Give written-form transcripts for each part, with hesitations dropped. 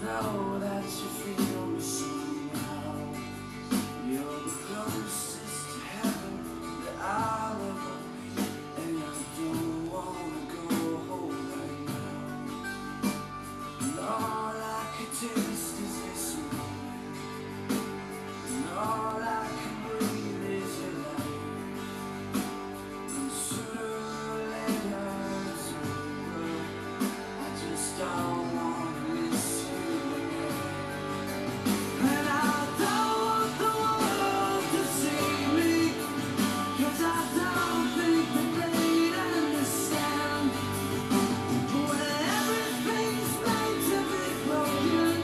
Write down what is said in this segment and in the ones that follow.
know that you feel me somehow. You're the closest to heaven that I'll ever be, and I don't wanna go home right now. And all I can taste is this moment, and all I can breathe is your light. And sooner or later it's over. I just don't wanna miss you again. And I don't want the world to see me, 'cause I don't think that they'd understand. When everything's made to be broken,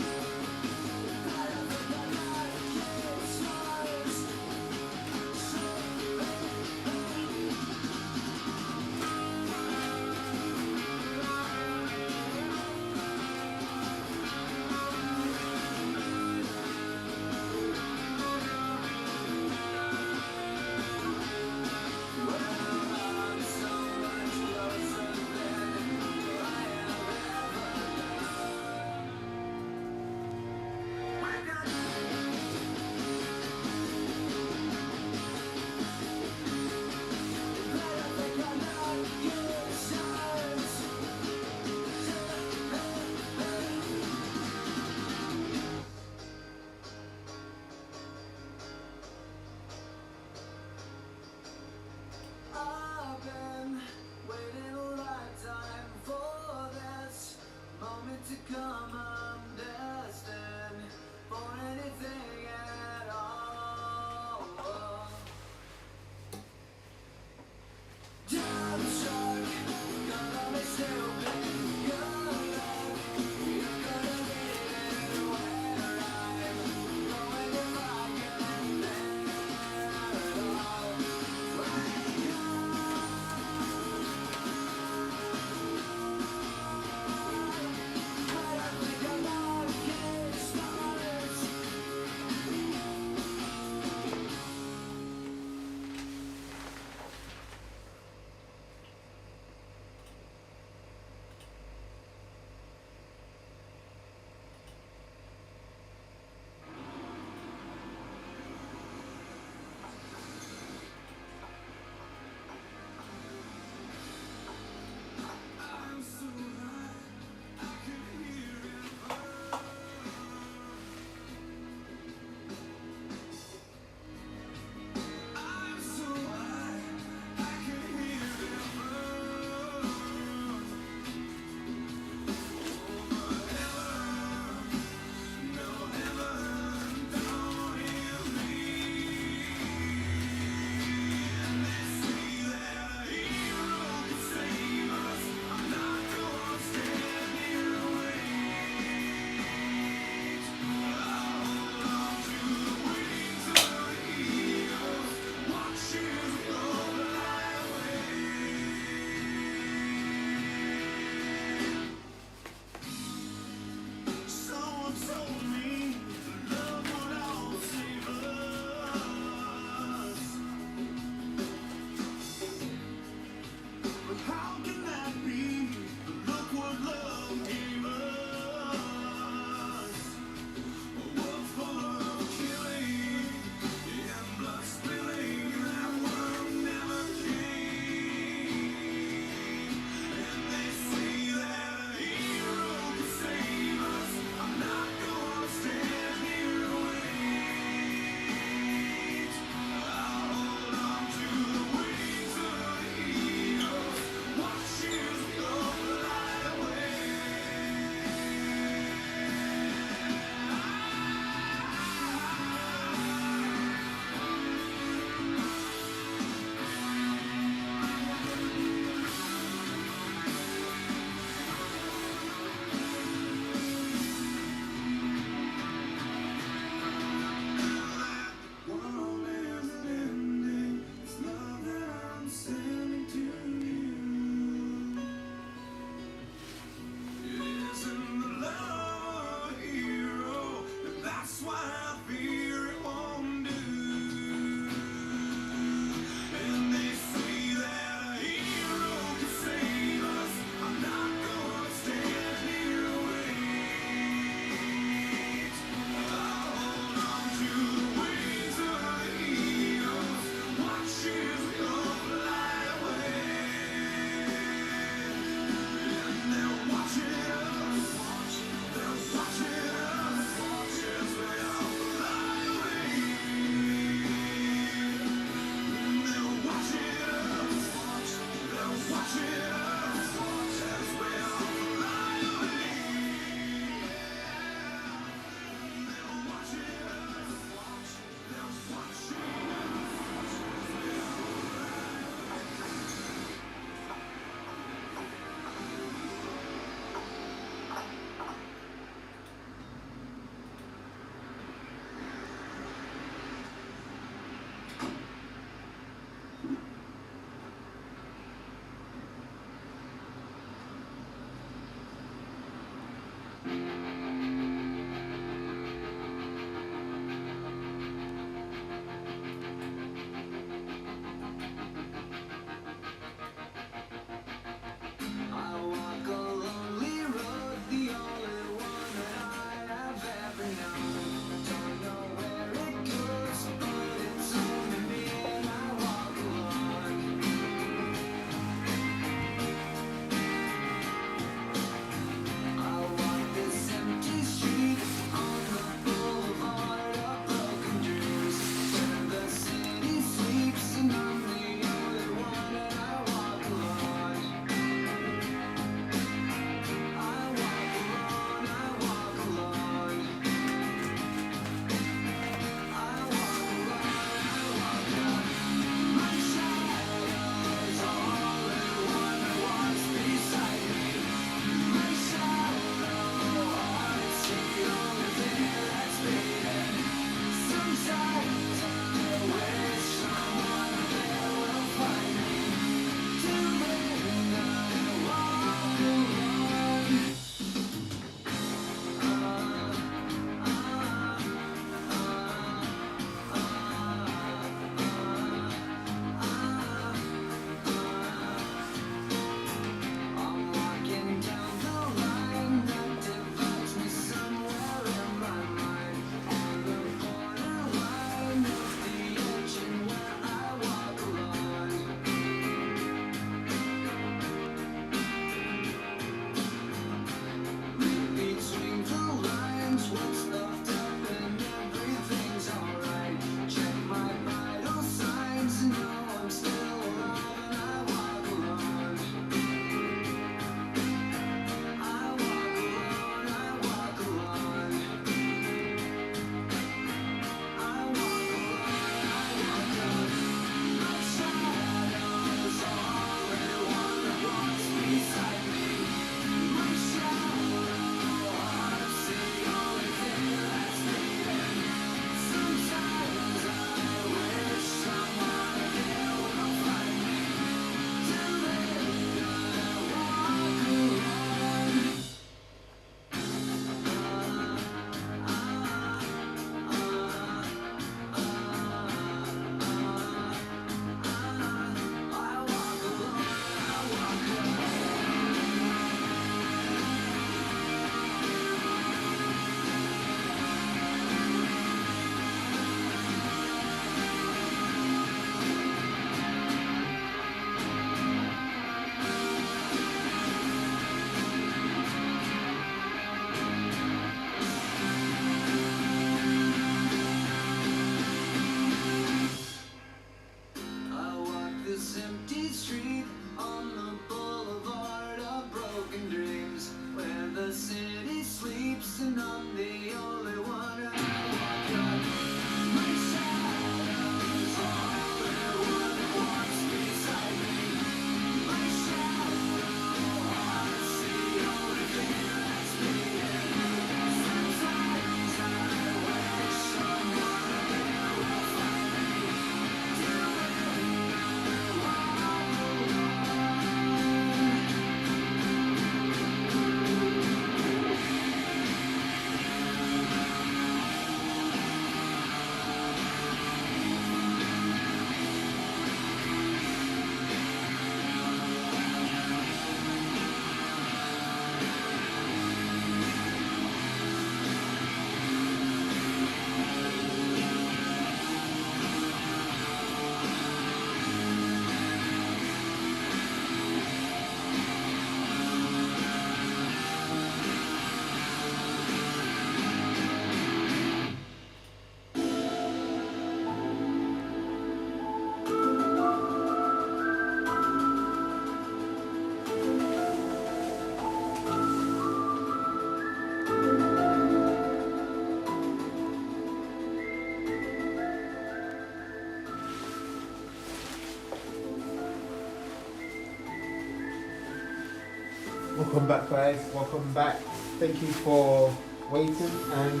Welcome back, guys. Welcome back. Thank you for waiting. And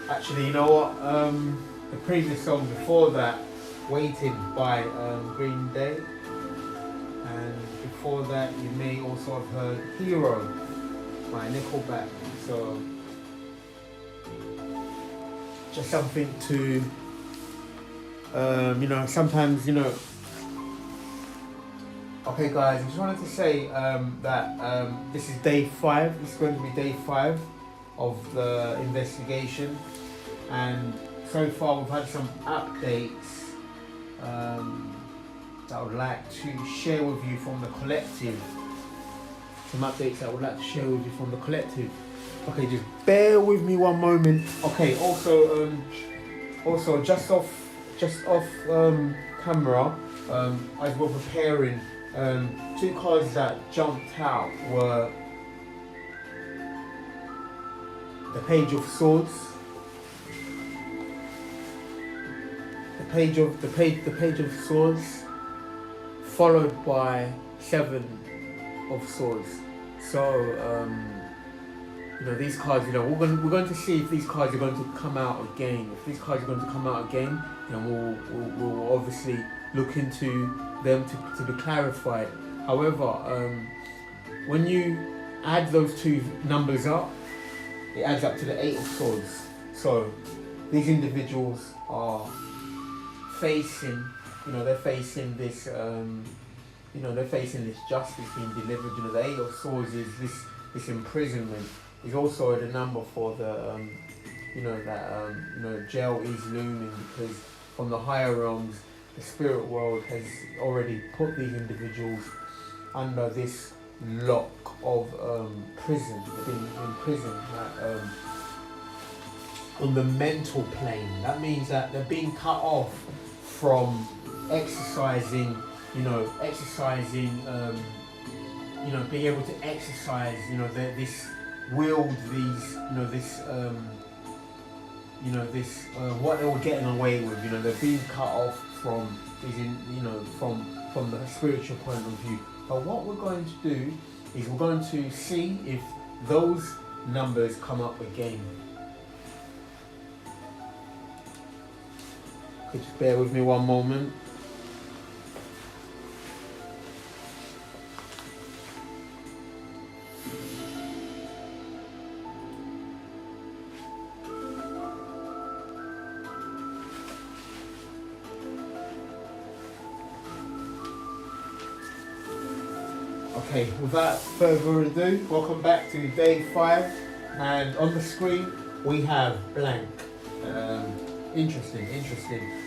actually, you know what? The previous song before that, "Waiting" by Green Day, and before that, you may also have heard "Hero" by Nickelback. So, just something to, sometimes, Okay, guys, I just wanted to say that this is day 5. This is going to be day 5 of the investigation, and so far we've had some updates that I would like to share with you from the collective. Some updates that I would like to share with you from the collective. Okay, just bear with me one moment. Okay, also just off camera, as we're preparing. 2 cards that jumped out were the Page of Swords, the Page of Swords, followed by 7 of Swords. So these cards, we're going to see if these cards are going to come out again. If these cards are going to come out again, then we'll obviously look into them to be clarified. However, when you add those 2 numbers up, it adds up to the 8 of Swords. So these individuals are facing, they're facing this, they're facing this justice being delivered. The 8 of Swords is this imprisonment. Is also the number for the, jail is looming, because from the higher realms, the spirit world has already put these individuals under this lock of prison. They've been in prison on the mental plane. That means that they're being cut off from exercising, being able to exercise, this wield, these, what they were getting away with. They're being cut off from these, from the spiritual point of view. But what we're going to do is we're going to see if those numbers come up again. Okay, just bear with me one moment. Okay, without further ado, welcome back to day 5, and on the screen we have blank. Interesting.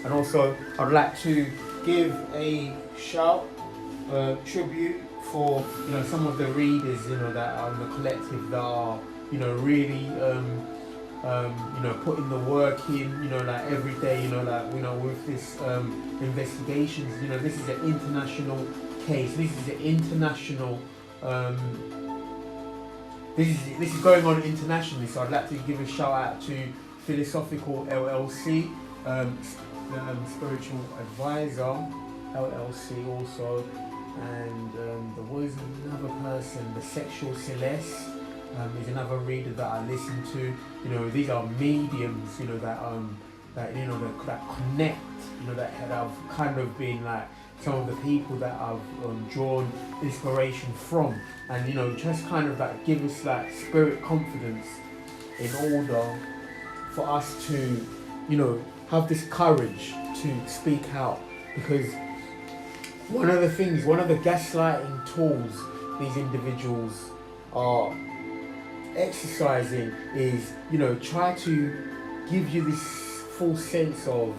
And also, I'd like to give a shout, tribute for some of the readers that are in the collective that are really putting the work in every day with this investigations. This is an international case. This is an international. This is going on internationally. So I'd like to give a shout out to Philosophical LLC, Spiritual Advisor LLC also, and there was another person, the Sexual Celeste. Is another reader that I listen to. These are mediums. That connect. That have kind of been like some of the people that I've drawn inspiration from, and just kind of like give us that spirit confidence in order for us to have this courage to speak out, because one of the gaslighting tools these individuals are exercising is try to give you this false sense of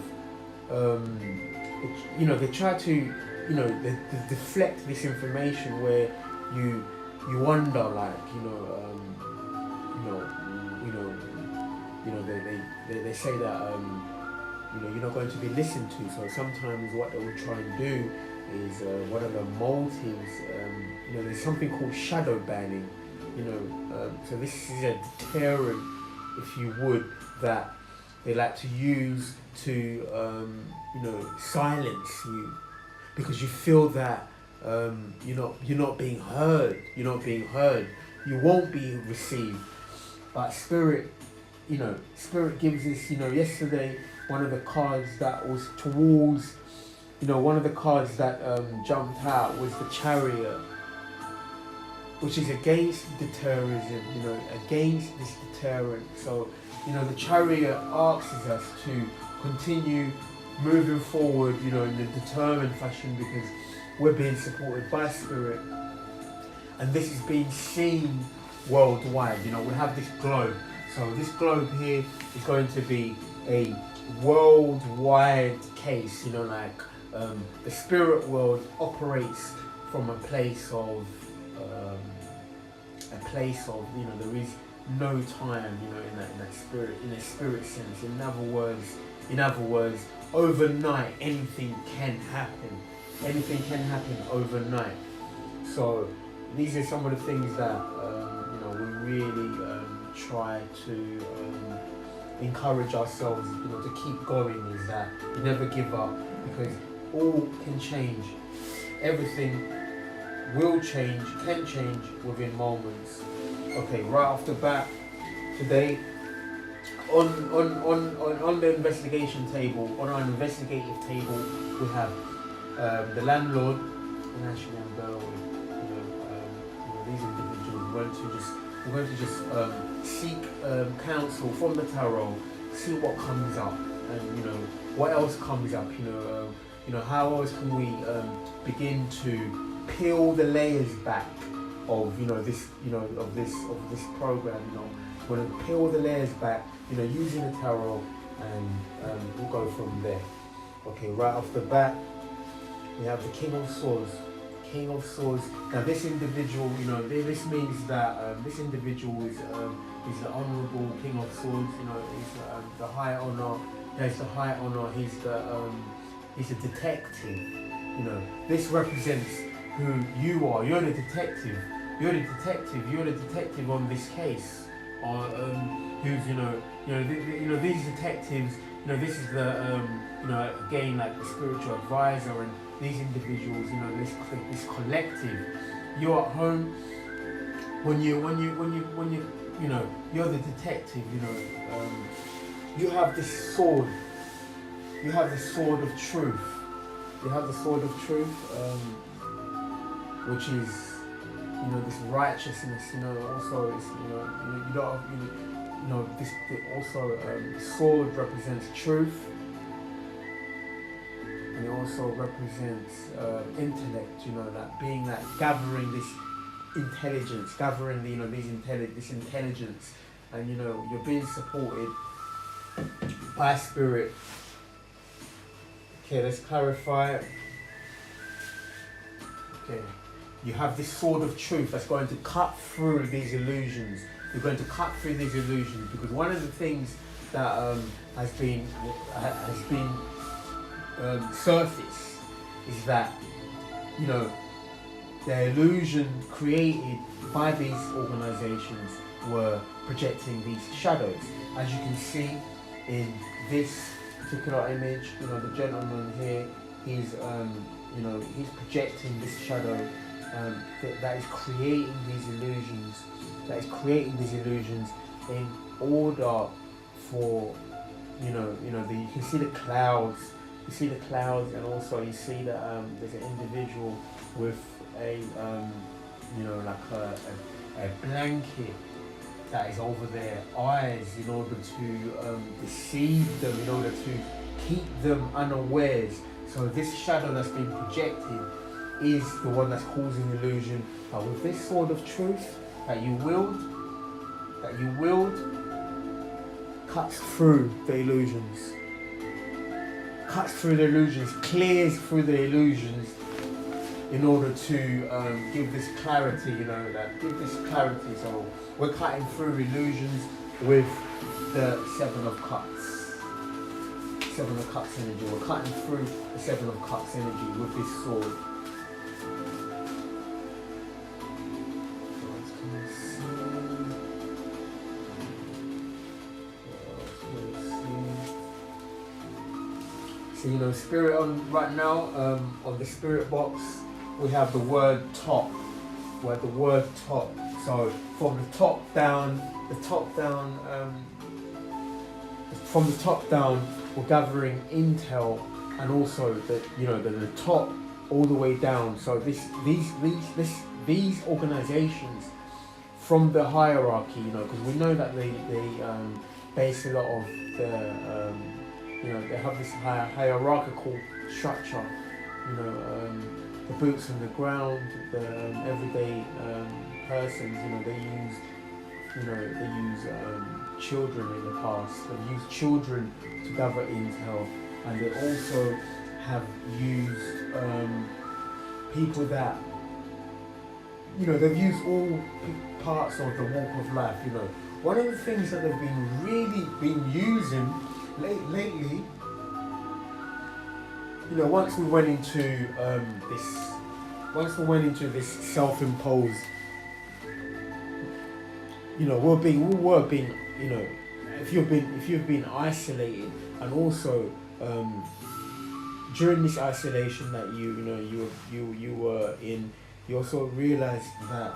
they try to they deflect this information where you wonder they say that you're not going to be listened to. So sometimes what they will try and do is one of the motives, there's something called shadow banning. So this is a deterrent, if you would, that they like to use to silence you, because you feel that you're not being heard. You're not being heard. You won't be received. But Spirit, Spirit gives us, yesterday one of the cards that was towards, one of the cards that jumped out was the Chariot, which is against deterrorism, against this deterrent. So, the Chariot asks us to continue moving forward, in a determined fashion, because we're being supported by Spirit. And this is being seen worldwide. We have this globe. So this globe here is going to be a worldwide case, the spirit world operates from a place of, there is no time, in that spirit, in a spirit sense. In other words, overnight anything can happen. Anything can happen overnight. So these are some of the things that we really try to encourage ourselves, to keep going. Is that we never give up, because all can change. Everything will change, can change within moments. Okay, right off the bat today, on the investigation table, on our investigative table, we have the landlord and Ashleigh Burwood. These individuals. We're going to just seek counsel from the tarot, see what comes up, and what else comes up. How else can we begin to peel the layers back of this program. We're going to peel the layers back, using the tarot, and we'll go from there. Okay, right off the bat, we have the King of Swords. King of Swords. Now this individual, this means that this individual is the honourable King of Swords. He's the high honour. He has the high honour. He's a detective. This represents who you are. You're the detective. You're the detective on this case. Who's these detectives. This is the again, like the spiritual advisor, and these individuals, this collective. You're at home when you're the detective. You have this sword. You have the sword of truth. You have the sword of truth, which is this righteousness. Also it's this sword represents truth. And it also represents intellect, gathering this intelligence, this intelligence, and you're being supported by Spirit. Okay, let's clarify. Okay, you have this sword of truth that's going to cut through these illusions. You're going to cut through these illusions, because one of the things that has been surface is that the illusion created by these organizations were projecting these shadows. As you can see in this particular image, the gentleman here, he's projecting this shadow that is creating these illusions. In order for you can see the clouds. You see the clouds, and also you see that there's an individual with a a blanket that is over their eyes in order to deceive them, in order to keep them unawares. So this shadow that's been projected is the one that's causing illusion. But with this sword of truth that you wield, cuts through the illusions. Cuts through the illusions, clears through the illusions, in order to give this clarity, give this clarity. So we're cutting through illusions with the Seven of Cups. Seven of Cups energy. We're cutting through the Seven of Cups energy with this sword. Spirit on right now, on the spirit box, we have the word top. Where the word top. So from the top down, we're gathering intel, and also the top all the way down. So these organizations from the hierarchy, because we know that they base a lot of they have this hierarchical structure. The boots on the ground, the everyday persons. They use children in the past. They've used children to gather intel, and they also have used people that they've used all parts of the walk of life. One of the things that they've been using lately. Once we went into this self-imposed, we were being, if you've been isolated, and also during this isolation that you were in, you also realized that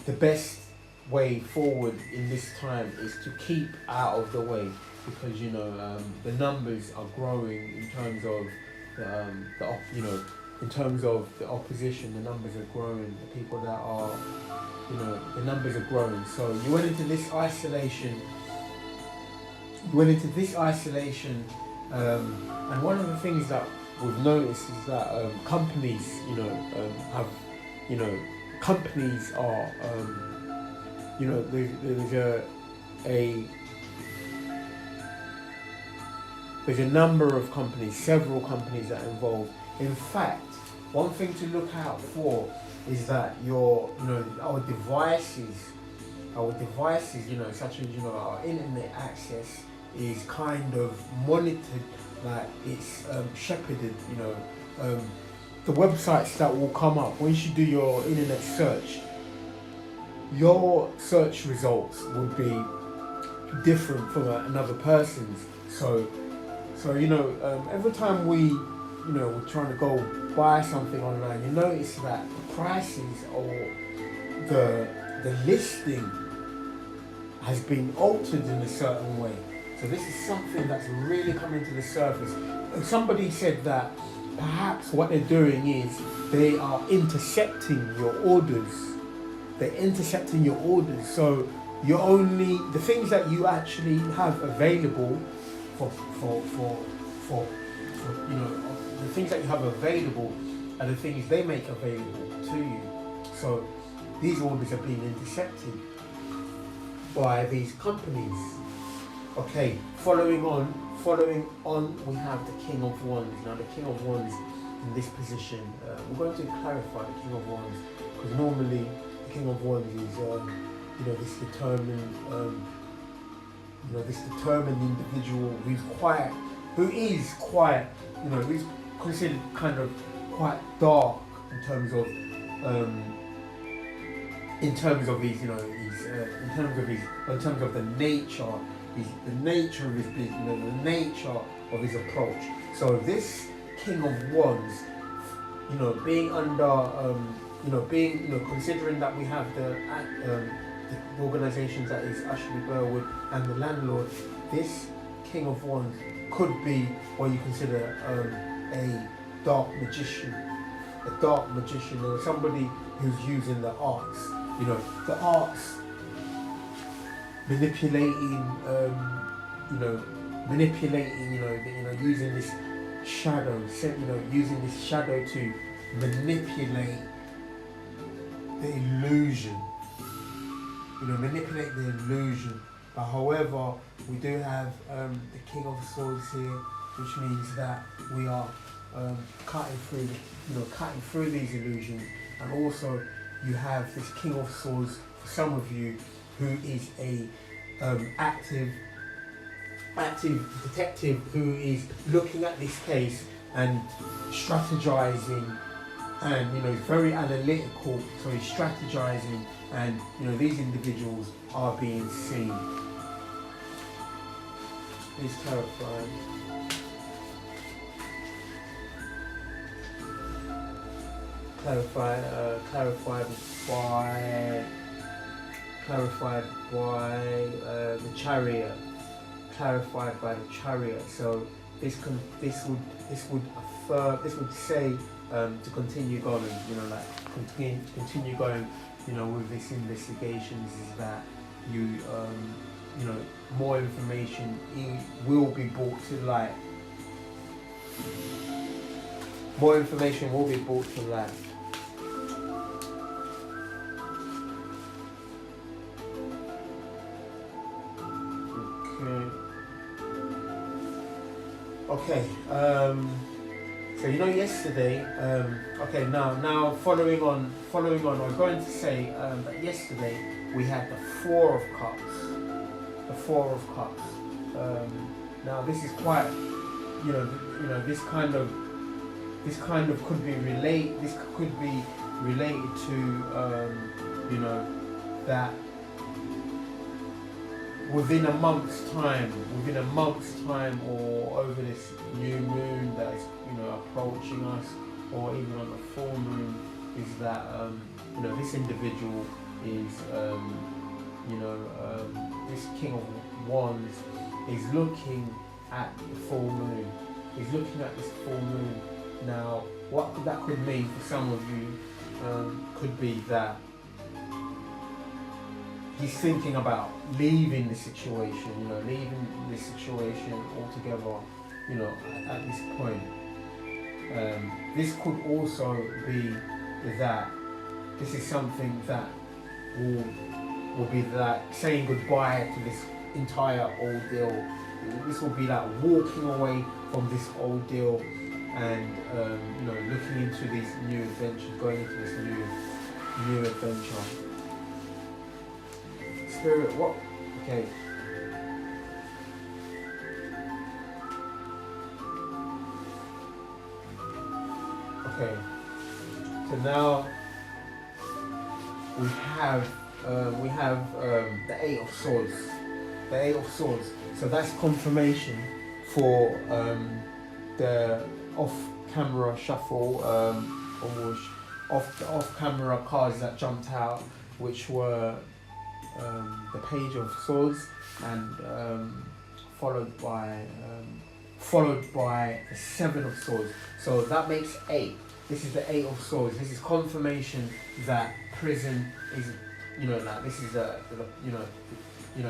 the best way forward in this time is to keep out of the way, because the numbers are growing in terms of in terms of the opposition. The numbers are growing. The people that are the numbers are growing. So you went into this isolation. And one of the things that we've noticed is that companies have companies are there's a number of companies, several companies that are involved. In fact, one thing to look out for is that our devices, such as our internet access, is kind of monitored, like it's shepherded. The websites that will come up once you do your internet search, your search results would be different from another person's. So every time we're trying to go buy something online, you notice that the prices or the listing has been altered in a certain way. So this is something that's really coming to the surface. And somebody said that perhaps what they're doing is they are intercepting your orders. They're intercepting your orders. So the things that you actually have available the things that you have available are the things they make available to you. So these orders are being intercepted by these companies. Okay, following on, we have the King of Wands. Now the King of Wands in this position, we're going to clarify the King of Wands, because normally the King of Wands is this determined individual who's considered kind of quite dark in terms of the nature of his business, the nature of his approach. So this King of Wands, being under, considering that we have the organisations that is Ashleigh Burwood and the landlord, this King of Wands could be what you consider a dark magician, or somebody who's using the arts, manipulating, using this shadow, using this shadow to manipulate the illusion, But however, we do have the King of Swords here, which means that we are cutting through these illusions. And also, you have this King of Swords for some of you, who is a active detective who is looking at this case and strategizing, and very analytical. So he's strategizing, and these individuals are being seen. Please clarify. clarified by the chariot, clarified by the chariot. So this would affirm, this would say to continue going, like continue going, with this investigations, is that more information will be brought to light. More information will be brought to light. Okay. So yesterday. Okay. Now following on. I'm going to say that yesterday we had the Four of Cups. The Four of Cups. Now this is quite. This kind of could be related. This could be related to that. Within a month's time, or over this new moon that is, approaching us, or even on the full moon, is that, this individual is, this King of Wands is looking at the full moon. He's looking at this full moon. Now, what that could mean for some of you could be that he's thinking about leaving the situation, leaving this situation altogether, at this point. This could also be that this is something that will be that saying goodbye to this entire ordeal. This will be like walking away from this ordeal and looking into these new adventures, going into this new adventure. Spirit, what? Okay. Okay. So now we have the Eight of Swords. The Eight of Swords. So that's confirmation for the off-camera shuffle, or off-camera cards that jumped out, which were the Page of Swords, and followed by the Seven of Swords. So that makes 8. This is the Eight of Swords. This is confirmation that prison is, this is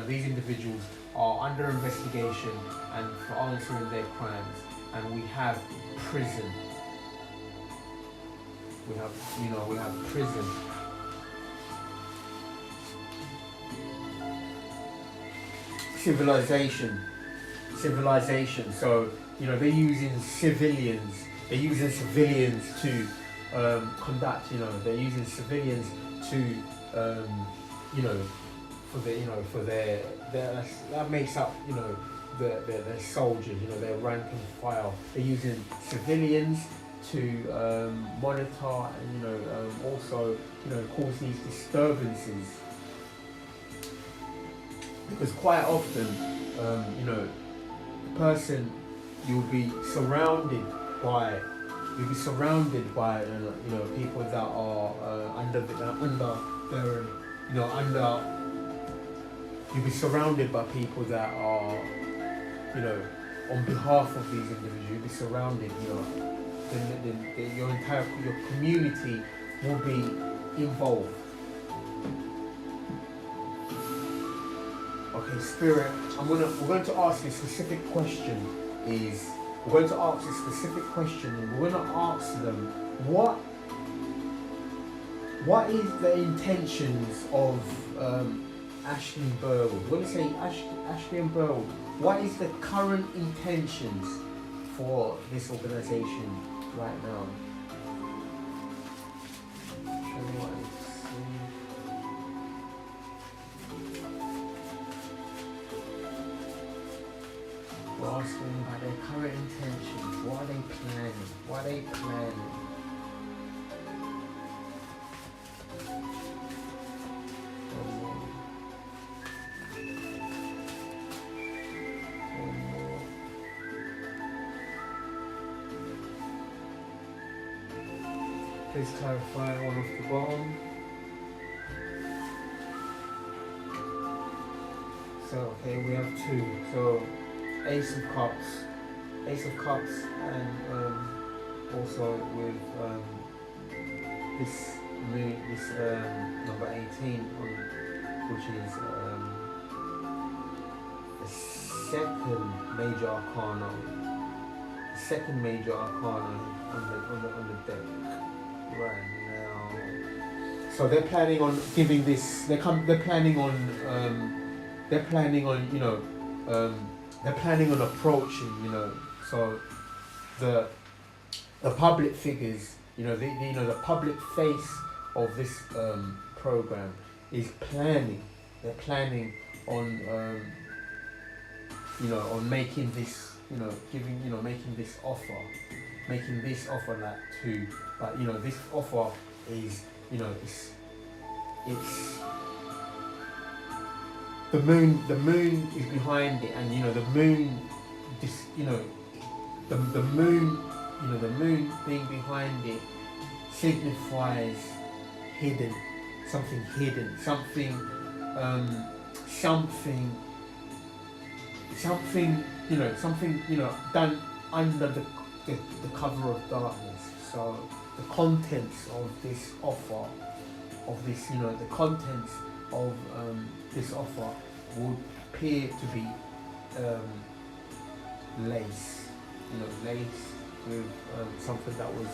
these individuals are under investigation and for answering their crimes, and we have prison. We have prison. Civilization. So they're using civilians. They're using civilians to conduct. They're using civilians to for their that makes up their soldiers. Their rank and file. They're using civilians to monitor and also cause these disturbances. Because quite often, the person you'll be surrounded by people that are you'll be surrounded by people that are on behalf of these individuals. You'll be surrounded, your community will be involved. Okay, Spirit, we're going to ask a specific question. We're going to ask a specific question, and we're going to ask them what is the intentions of Ashleigh Burwood. We're going to say Ashleigh Burwood. What is the current intentions for this organisation right now? Show me what I see. We're asking about their current intentions. What are they planning? this clarifying one off the bottom. So okay, we have two. So Ace of Cups, and also with this number 18 on, which is the second major arcana on the deck right now. So they're planning on giving this. They're planning on approaching. So the public figures. The public face of this program is planning. They're planning on on making this, making this offer that too. But this offer is, it's the moon is behind it, and the moon, the moon, the moon being behind it signifies something, done under the cover of darkness. So the contents of this offer, the contents of this offer would appear to be lace, with something that was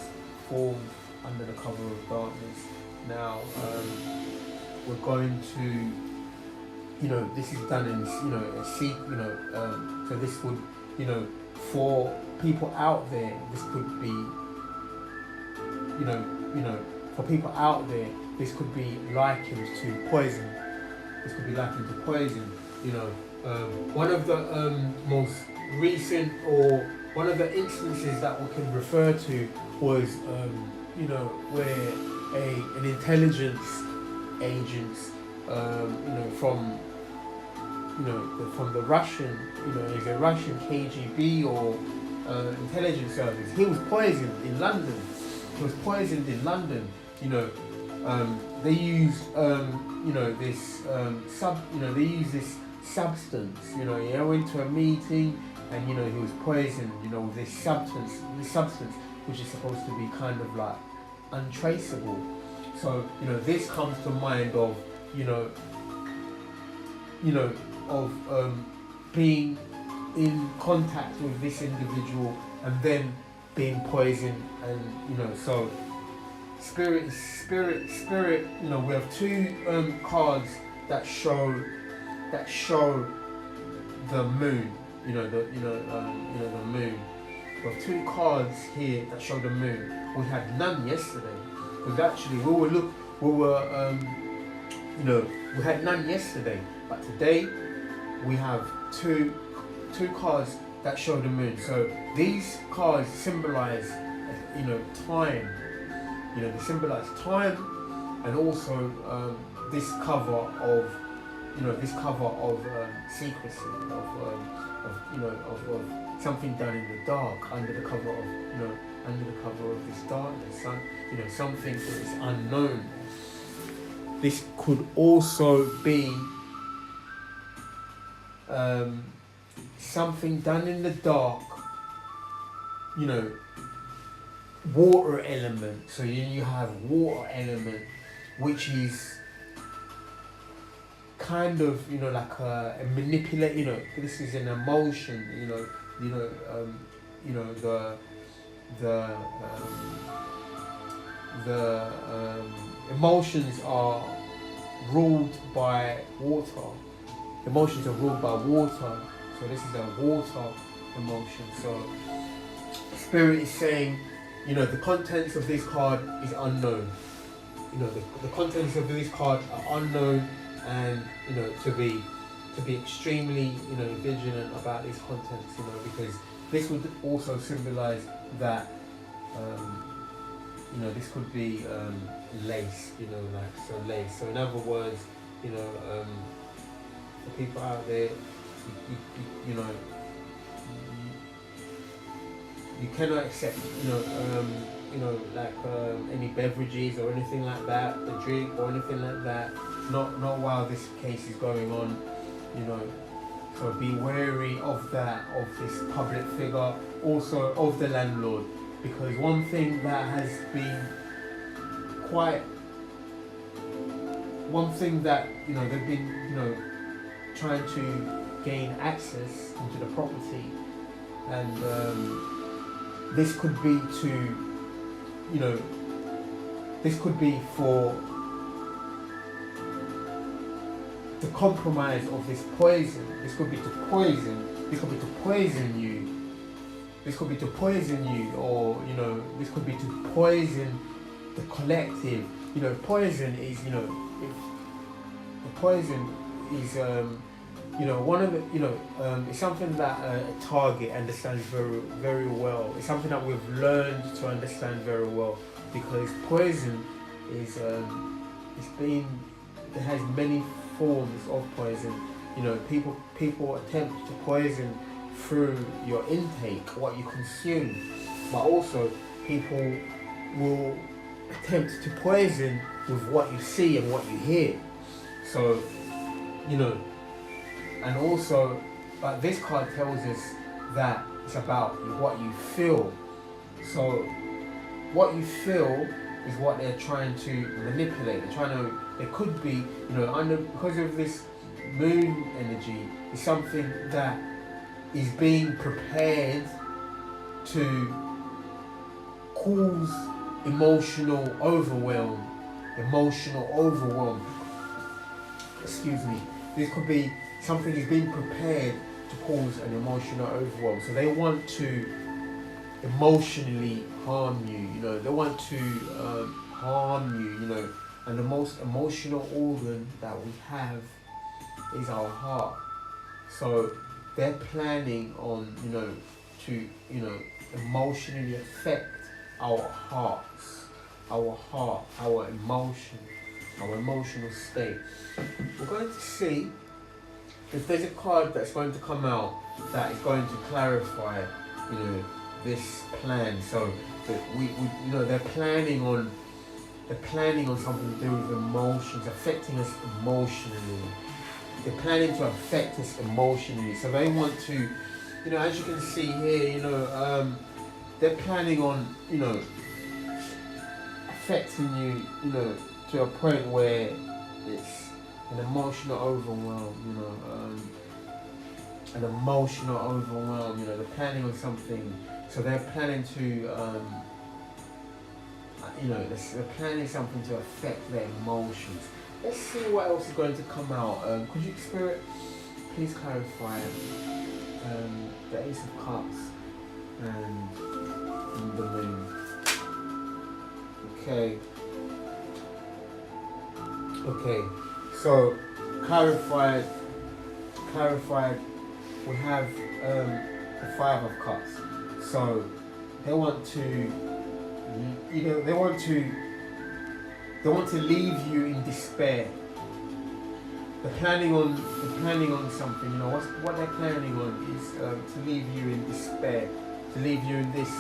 formed under the cover of darkness. Now we're going to, this is done in, a secret, so this would, for people out there, this could be, for people out there, this could be likened to poison. This could be likened to poison. One of the most recent, or one of the instances that we can refer to was, where an intelligence agent, from the Russian, is a Russian KGB or intelligence service. He was poisoned in London. They used, this they used this substance. He went to a meeting, and he was poisoned. With this substance, which is supposed to be kind of like untraceable. So this comes to mind of being in contact with this individual and then being poisoned, and so spirit. We have two cards that show the moon. The moon. We have two cards here that show the moon. We had none yesterday, because actually we had none yesterday, but today we have two cards that show the moon. So these cards symbolize, time. They symbolize time, and also this cover of, secrecy, of something done in the dark, under the cover of this darkness. Something that is unknown. This could also be something done in the dark, water element. So you have water element, which is kind of, like a manipulate, this is an emotion, the emotions are ruled by water. Emotions are ruled by water. So this is a water emotion. So Spirit is saying, the contents of this card is unknown. The contents of this card are unknown, and to be extremely vigilant about these contents, because this would also symbolize that this could be lace, lace. So in other words, for people out there, you cannot accept, like any beverages or anything like that, a drink or anything like that. Not while this case is going on, you know. So be wary of that, of this public figure, also of the landlord, because one thing that has been one thing that they've been trying to gain access into the property, and this could be for the compromise of this poison. This could be to poison you. This could be to poison you, or this could be to poison the collective. Poison is one of the it's something that a target understands very, very well. It's something that we've learned to understand very well, because poison is it has many forms of poison. People attempt to poison through your intake, what you consume, but also people will attempt to poison with what you see and what you hear. So, and also, but this card tells us that it's about what you feel. So, what you feel is what they're trying to manipulate. It could be, because of this moon energy, it's something that is being prepared to cause emotional overwhelm. Excuse me. This could be something is being prepared to cause an emotional overwhelm. So they want to emotionally harm you. They want to harm you. And the most emotional organ that we have is our heart. So they're planning on to emotionally affect our hearts, our emotional state. We're going to see if there's a card that's going to come out that is going to clarify, this plan. So that they're planning on something to do with emotions, affecting us emotionally. They're planning to affect us emotionally. So they want to, as you can see here, they're planning on, affecting you, to a point where it's an emotional overwhelm, an emotional overwhelm. They're planning on something. So they're planning to, they're planning something to affect their emotions. Let's see what else is going to come out. Could you, Spirit, please clarify the Ace of Cups and the Moon? Okay. So clarified. We have the Five of Cups. So they want to, they want to leave you in despair. They're planning on something. What they're planning on is to leave you in despair, to leave you in this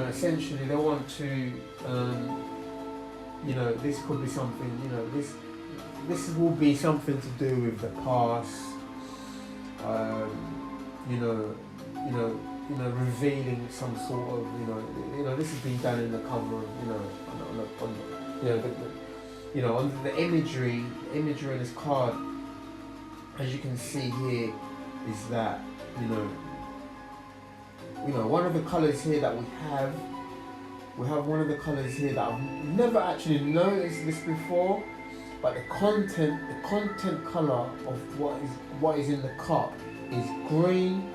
essentially they want to this could be something. This will be something to do with the past. Revealing some sort of, this has been done in the cover of, on the imagery in this card, as you can see here, is that, one of the colours here that we have one of the colours here that I've never actually noticed this before, but the content colour of what is in the cup is green.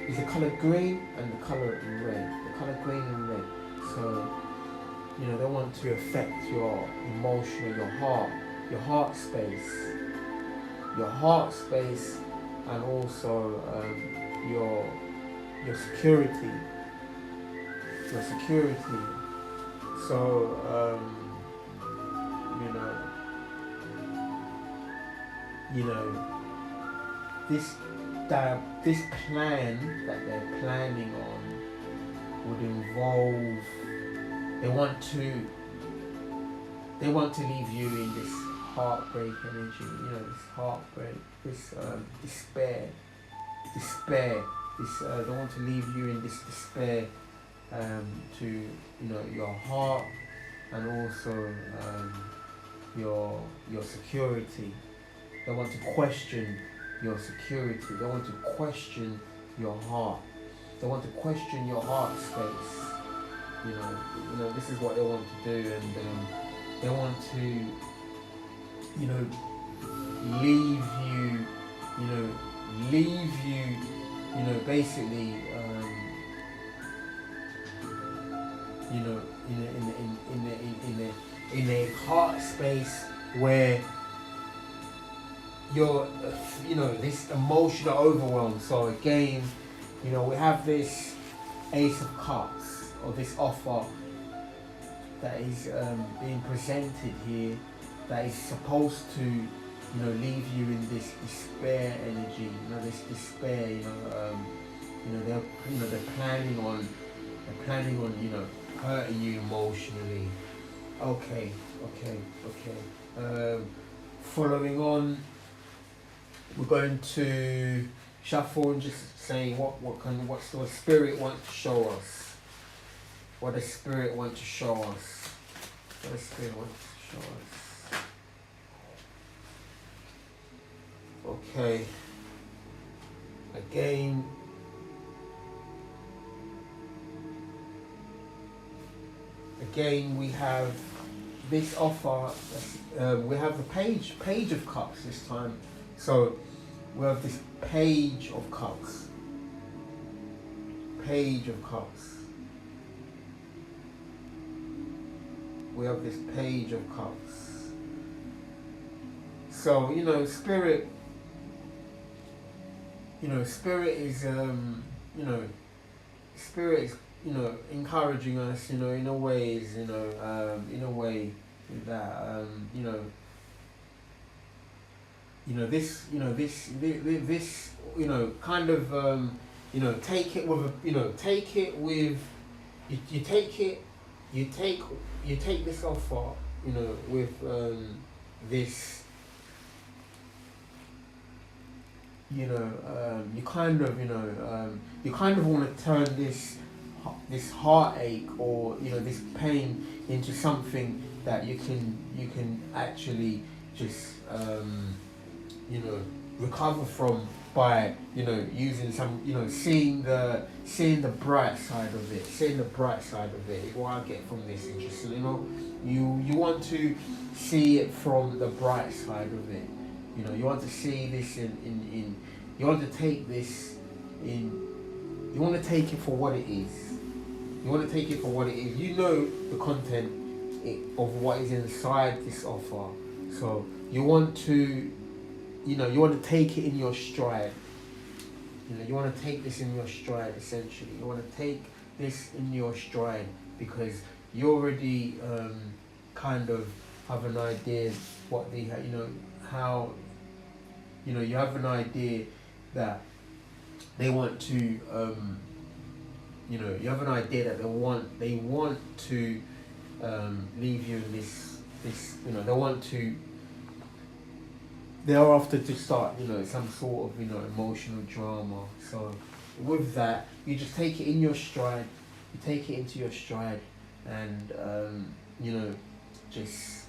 Is the colour green and the colour red. The colour green and red. So, they want to affect your emotional, your heart space, and also your security. So, this plan that they're planning on would involve, they want to leave you in this heartbreak energy, this heartbreak, this despair, this they want to leave you in this despair, to your heart, and also your security. They want to question your security. They want to question your heart. They want to question your heart space. This is what they want to do, and they want to, leave you, basically, in a heart space where you're, this emotional overwhelm. So again, we have this Ace of Cups, or this offer that is being presented here, that is supposed to, leave you in this despair energy. This despair. They're planning on, hurting you emotionally. Okay. Following on, we're going to shuffle and just say what's the spirit want to show us. What does spirit want to show us? What does spirit want to show us? Okay. Again, we have this offer. We have the page of cups this time. So we have this page of cups. Page of cups. We have this page of cups. So spirit. Spirit is spirit is encouraging us. In a ways. In a way that this kind of take it with you take this offer with this you kind of want to turn this heartache, or this pain, into something that you can actually just recover from by using some seeing the bright side of it. What I get from this is just you want to see it from the bright side of it. You want to see this in you want to take this in. You want to take it for what it is. The content of what is inside this offer. So you want to take it in your stride. You want to take this in your stride, essentially. You want to take this in your stride because you already kind of have an idea what they how you have an idea that they want to you have an idea that they want to leave you in this they're after to start some sort of emotional drama. So with that, you just take it in your stride. You take it into your stride, and just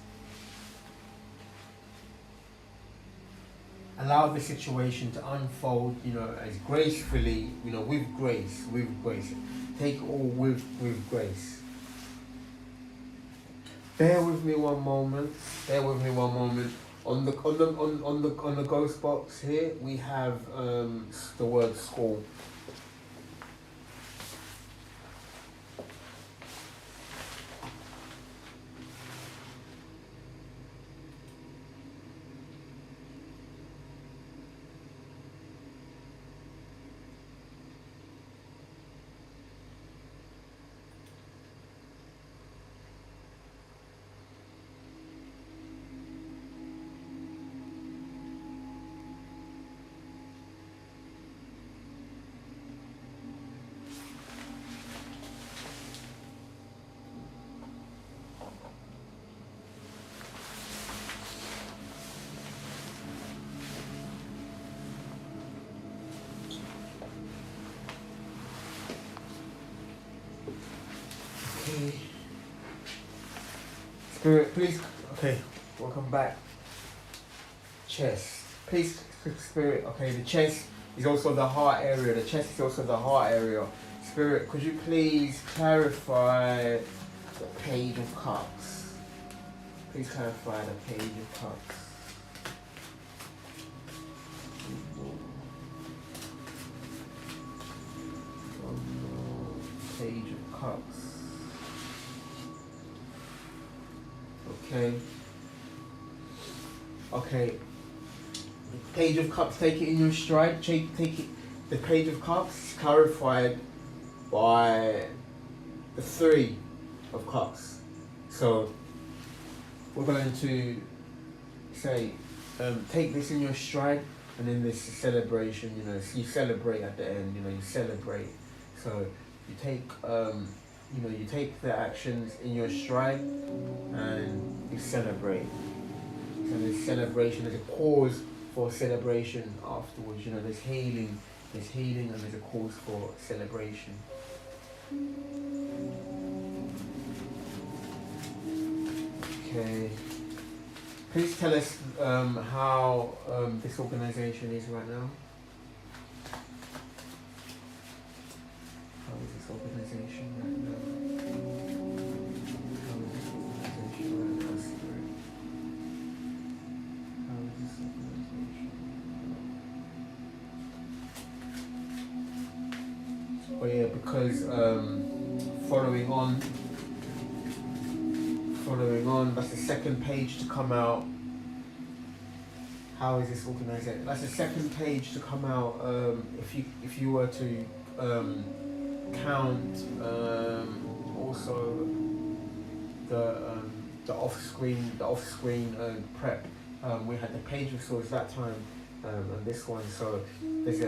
allow the situation to unfold, as gracefully, with grace. Take it all with grace. Bear with me one moment. On the ghost box here, we have the word school. Spirit, please. Okay, welcome back. Chest. Please, Spirit. Okay, the chest is also the heart area. The chest is also the heart area. Spirit, could you please clarify the Page of Cups? Please clarify the Page of Cups. Page of Cups. Okay. Okay. Page of Cups, take it in your stride. Take it. The Page of Cups is clarified by the Three of Cups. So we're going to say, take this in your stride, and then this celebration. You know, so you celebrate at the end. You know, you celebrate. So you take, you take the actions in your stride, and you celebrate. So there's celebration. There's a cause for celebration afterwards. You know, there's healing, and there's a cause for celebration. Okay. Please tell us how this organization is right now. How is this organization right now? How is this organization right now, Spirit? How is this organization? Oh yeah, because following on, that's the second page to come out. How is this organization? That's the second page to come out. If you were to count also the off screen prep. We had the Page of Swords that time, and this one. So there's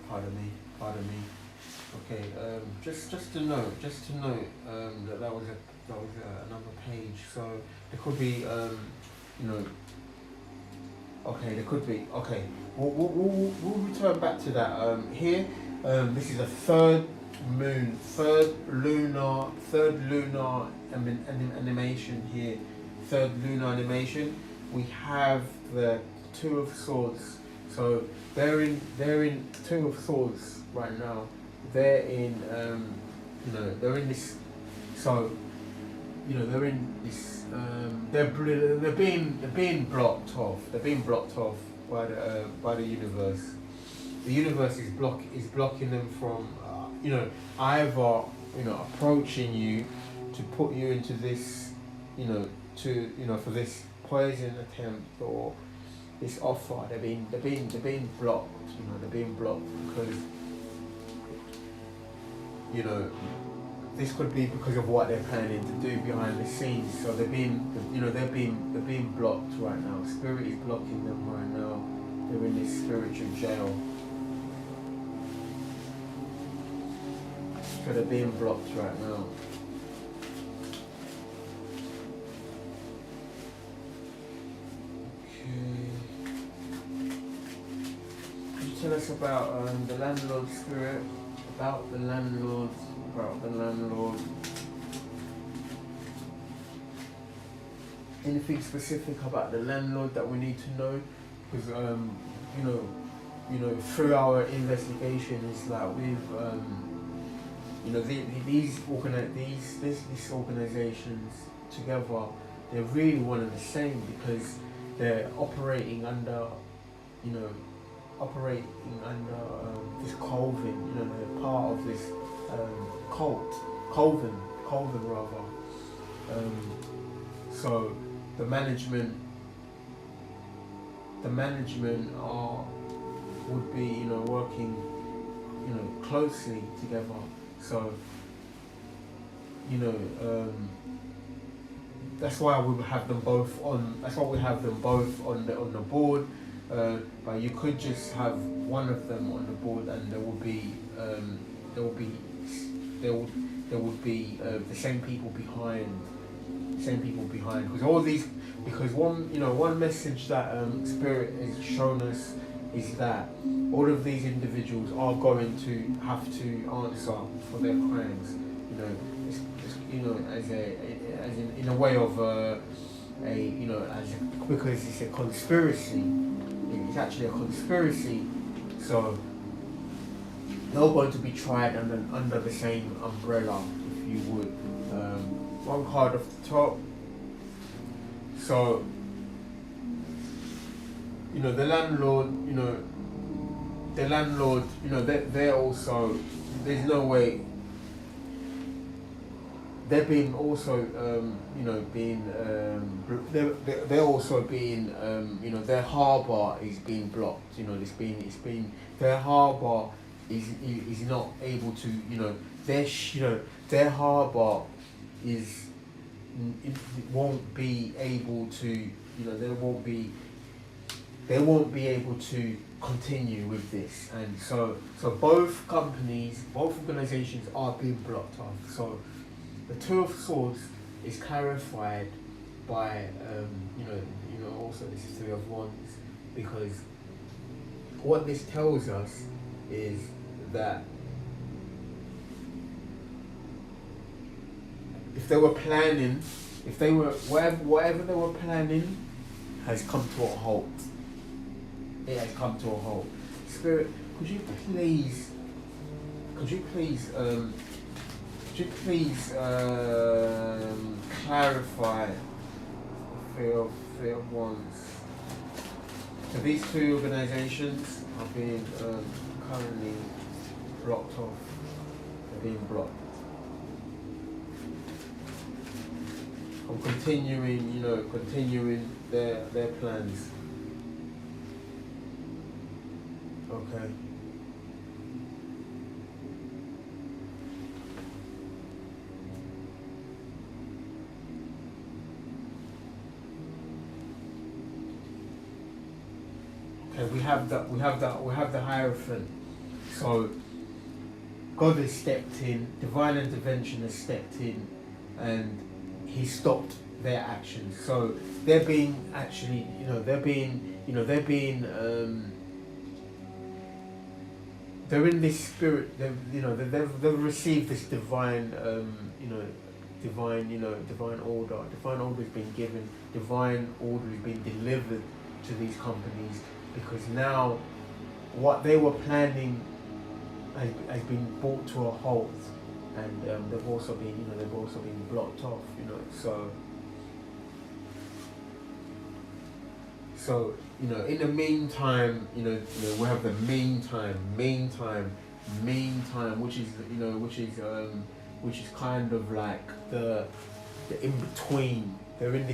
Pardon me. Okay, just to note that was another page. So there could be there could be. Okay, we'll return back to that. Here, this is a third lunar animation here. Third lunar animation. We have the Two of Swords. So they're in Two of Swords right now. They're in they're in this. So they're in this. They're being blocked off. They're being blocked off by the universe. The universe is blocking them from either approaching you to put you into this for this poison attempt or this offer. They're being blocked. They're being blocked because this could be because of what they're planning to do behind the scenes. So they're being blocked right now. Spirit is blocking them right now. They're in this spiritual jail. So they're being blocked right now. Tell us about the landlord, Spirit, about the landlord. Anything specific about the landlord that we need to know? Because through our investigation, it's like we've these organizations together, they're really one and the same because they're operating under this coven, they're part of this coven rather. So the management would be working closely together. So that's why we have them both on. That's why we have them both on the board. But you could just have one of them on the board, and there would be the same people behind. Because one message that Spirit has shown us is that all of these individuals are going to have to answer for their crimes. You know, you know, as in a way of you know, because it's a conspiracy. It's actually a conspiracy. So they're all going to be tried under the same umbrella, if you would. One card off the top. So, you know, the landlord, you know, they're also, there's no way, they're being also, you know, they're also being, you know, their harbour is being blocked. You know, it's been their harbour is not able to, you know, their harbour is, it won't be able to, you know, they won't be able to continue with this, and so both companies, both organisations are being blocked off. So the Two of Swords is clarified by you know also this is Three of Wands, because what this tells us is that if they were planning, whatever they were planning has come to a halt. It has come to a halt. Spirit, could you please clarify Three of Wands? So these two organisations are being currently blocked off. They're being blocked. I'm continuing their plans. Okay. Okay, we have the Hierophant. So God has stepped in, divine intervention has stepped in, and he stopped their actions. So they're being actually, they're in this spirit. They've received this divine, divine order. Divine order has been given. Divine order has been delivered to these companies, because now what they were planning has been brought to a halt, and they've also been blocked off. So in the meantime, we have the meantime, which is kind of like the in between. They're in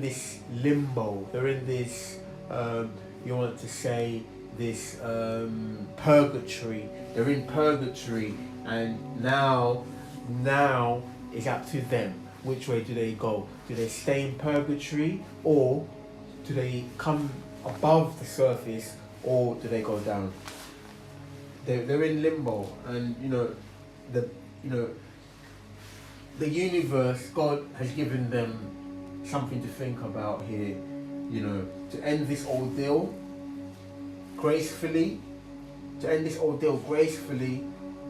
this limbo. They're in this you want to say this purgatory. They're in purgatory, and now it's up to them. Which way do they go? Do they stay in purgatory, or do they come above the surface, or do they go down? They're in limbo, and the universe, God has given them something to think about here. To end this ordeal gracefully,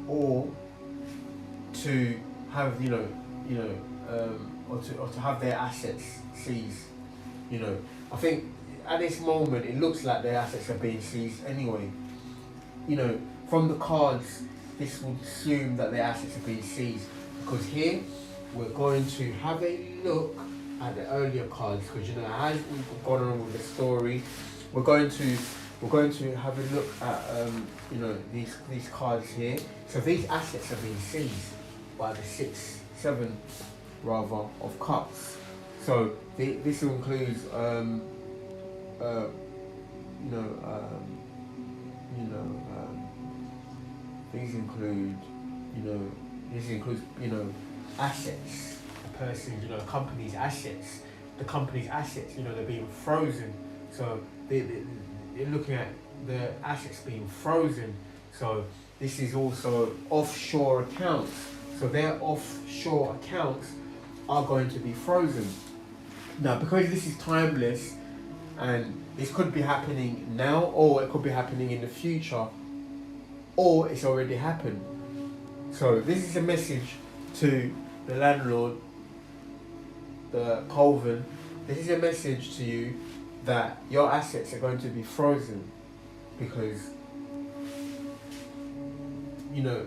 or to have or to have their assets seized. I think at this moment it looks like their assets are being seized anyway. From the cards, this would assume that their assets are being seized, because here we're going to have a look at the earlier cards, because as we've gone on with the story, we're going to have a look at these cards here. So these assets are being seized by the 6-7 of cups. So this includes these includes assets, the person's, a company's assets. The company's assets, they're being frozen. So they're looking at the assets being frozen. So this is also offshore accounts. So their offshore accounts are going to be frozen. Now, because this is timeless, and this could be happening now, or it could be happening in the future, or it's already happened. So this is a message to the landlord, the Colvin. This is a message to you that your assets are going to be frozen, because you're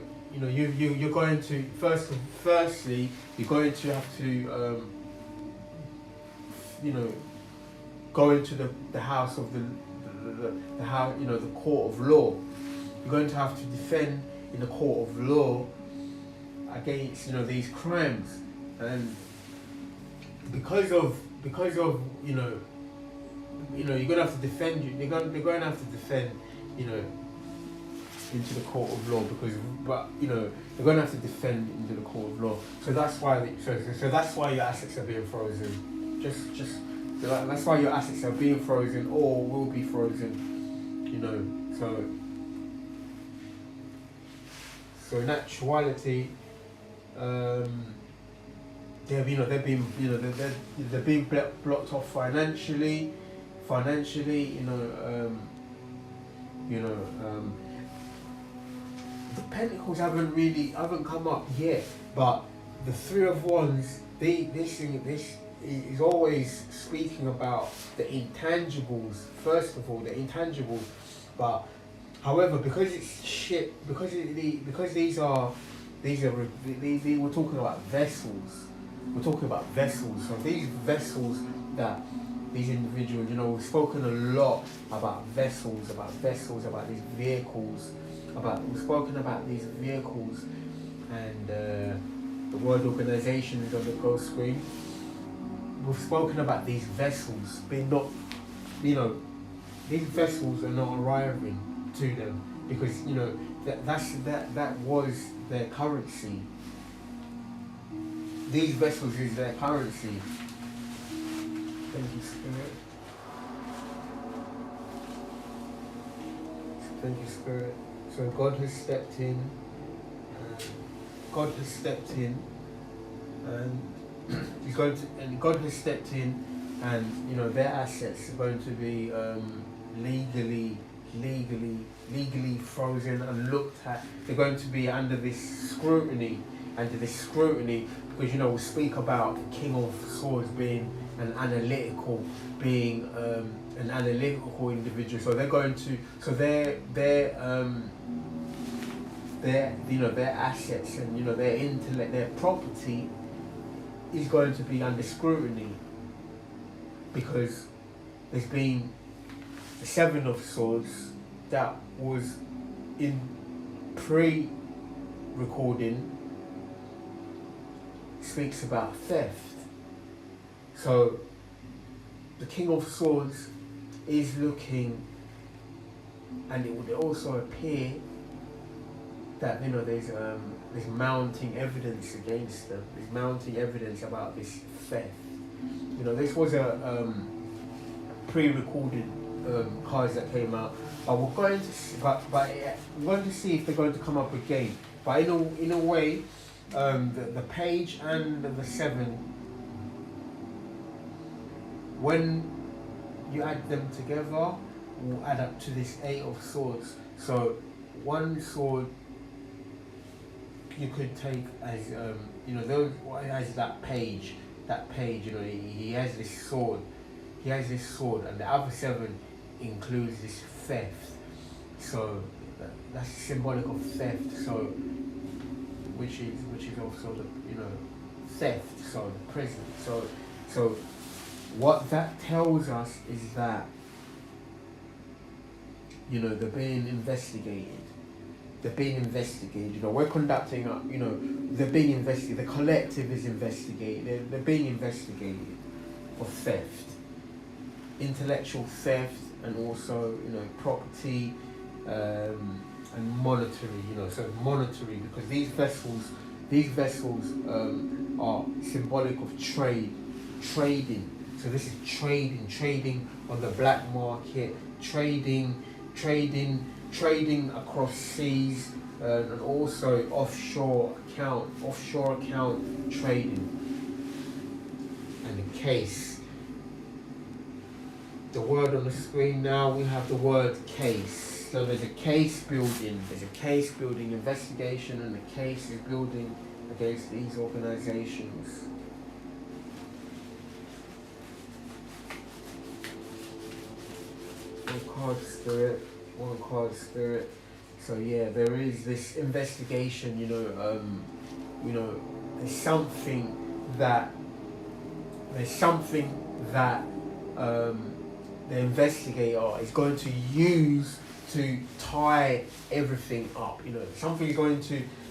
going to firstly you're going to have to go into the house of the house, the court of law. You're going to have to defend in the court of law against these crimes, and because of you're going to have to defend they're going to have to defend into the court of law, they're going to have to defend into the court of law. So that's why that's why your assets are being frozen. That's why your assets are being frozen or will be frozen. So in actuality, they're being blocked off financially. The Pentacles haven't come up yet, but the Three of Wands, this is always speaking about the intangibles. First of all, the intangibles, but however, because it's shit, because these are we're talking about vessels. We're talking about vessels. So these vessels that these individuals, we've spoken a lot about vessels, about these vehicles, we've spoken about these vehicles, and the word organisation is on the go screen. We've spoken about these vessels being not, these vessels are not arriving to them, because that was their currency. These vessels is their currency. Thank you, Spirit. Thank you, Spirit. So God has stepped in. God has stepped in, and God has stepped in, and their assets are going to be legally frozen and looked at. They're going to be under this scrutiny, because we speak about the King of Swords being an analytical individual. So they're going to, their assets and their intellect, their property is going to be under scrutiny, because there's been the Seven of Swords that was in pre-recording speaks about theft. So the King of Swords is looking, and it would also appear that there's mounting evidence against them. There's mounting evidence about this theft. This was a pre-recorded cards that came out, but we're going to see if they're going to come up again. But in a way, the Page and the Seven, when you add them together, will add up to this Eight of Swords. So one sword you could take as as that page, he has this sword, and the other seven includes this theft. So that's symbolic of theft. So which is also the theft. So the prison. So what that tells us is that they're being investigated. They're being investigated. We're conducting they're being investigated. The collective is investigated. They're being investigated for theft, intellectual theft, and also property and monetary. So monetary, because these vessels are symbolic of trading. So this is trading on the black market, trading across seas, and also offshore account trading. And the case the word on the screen now, we have the word case. So there's a case building. There's a case building investigation, and the case is building against these organizations. One card spirit. So yeah, there is this investigation, there's something that the investigator is going to use to tie everything up.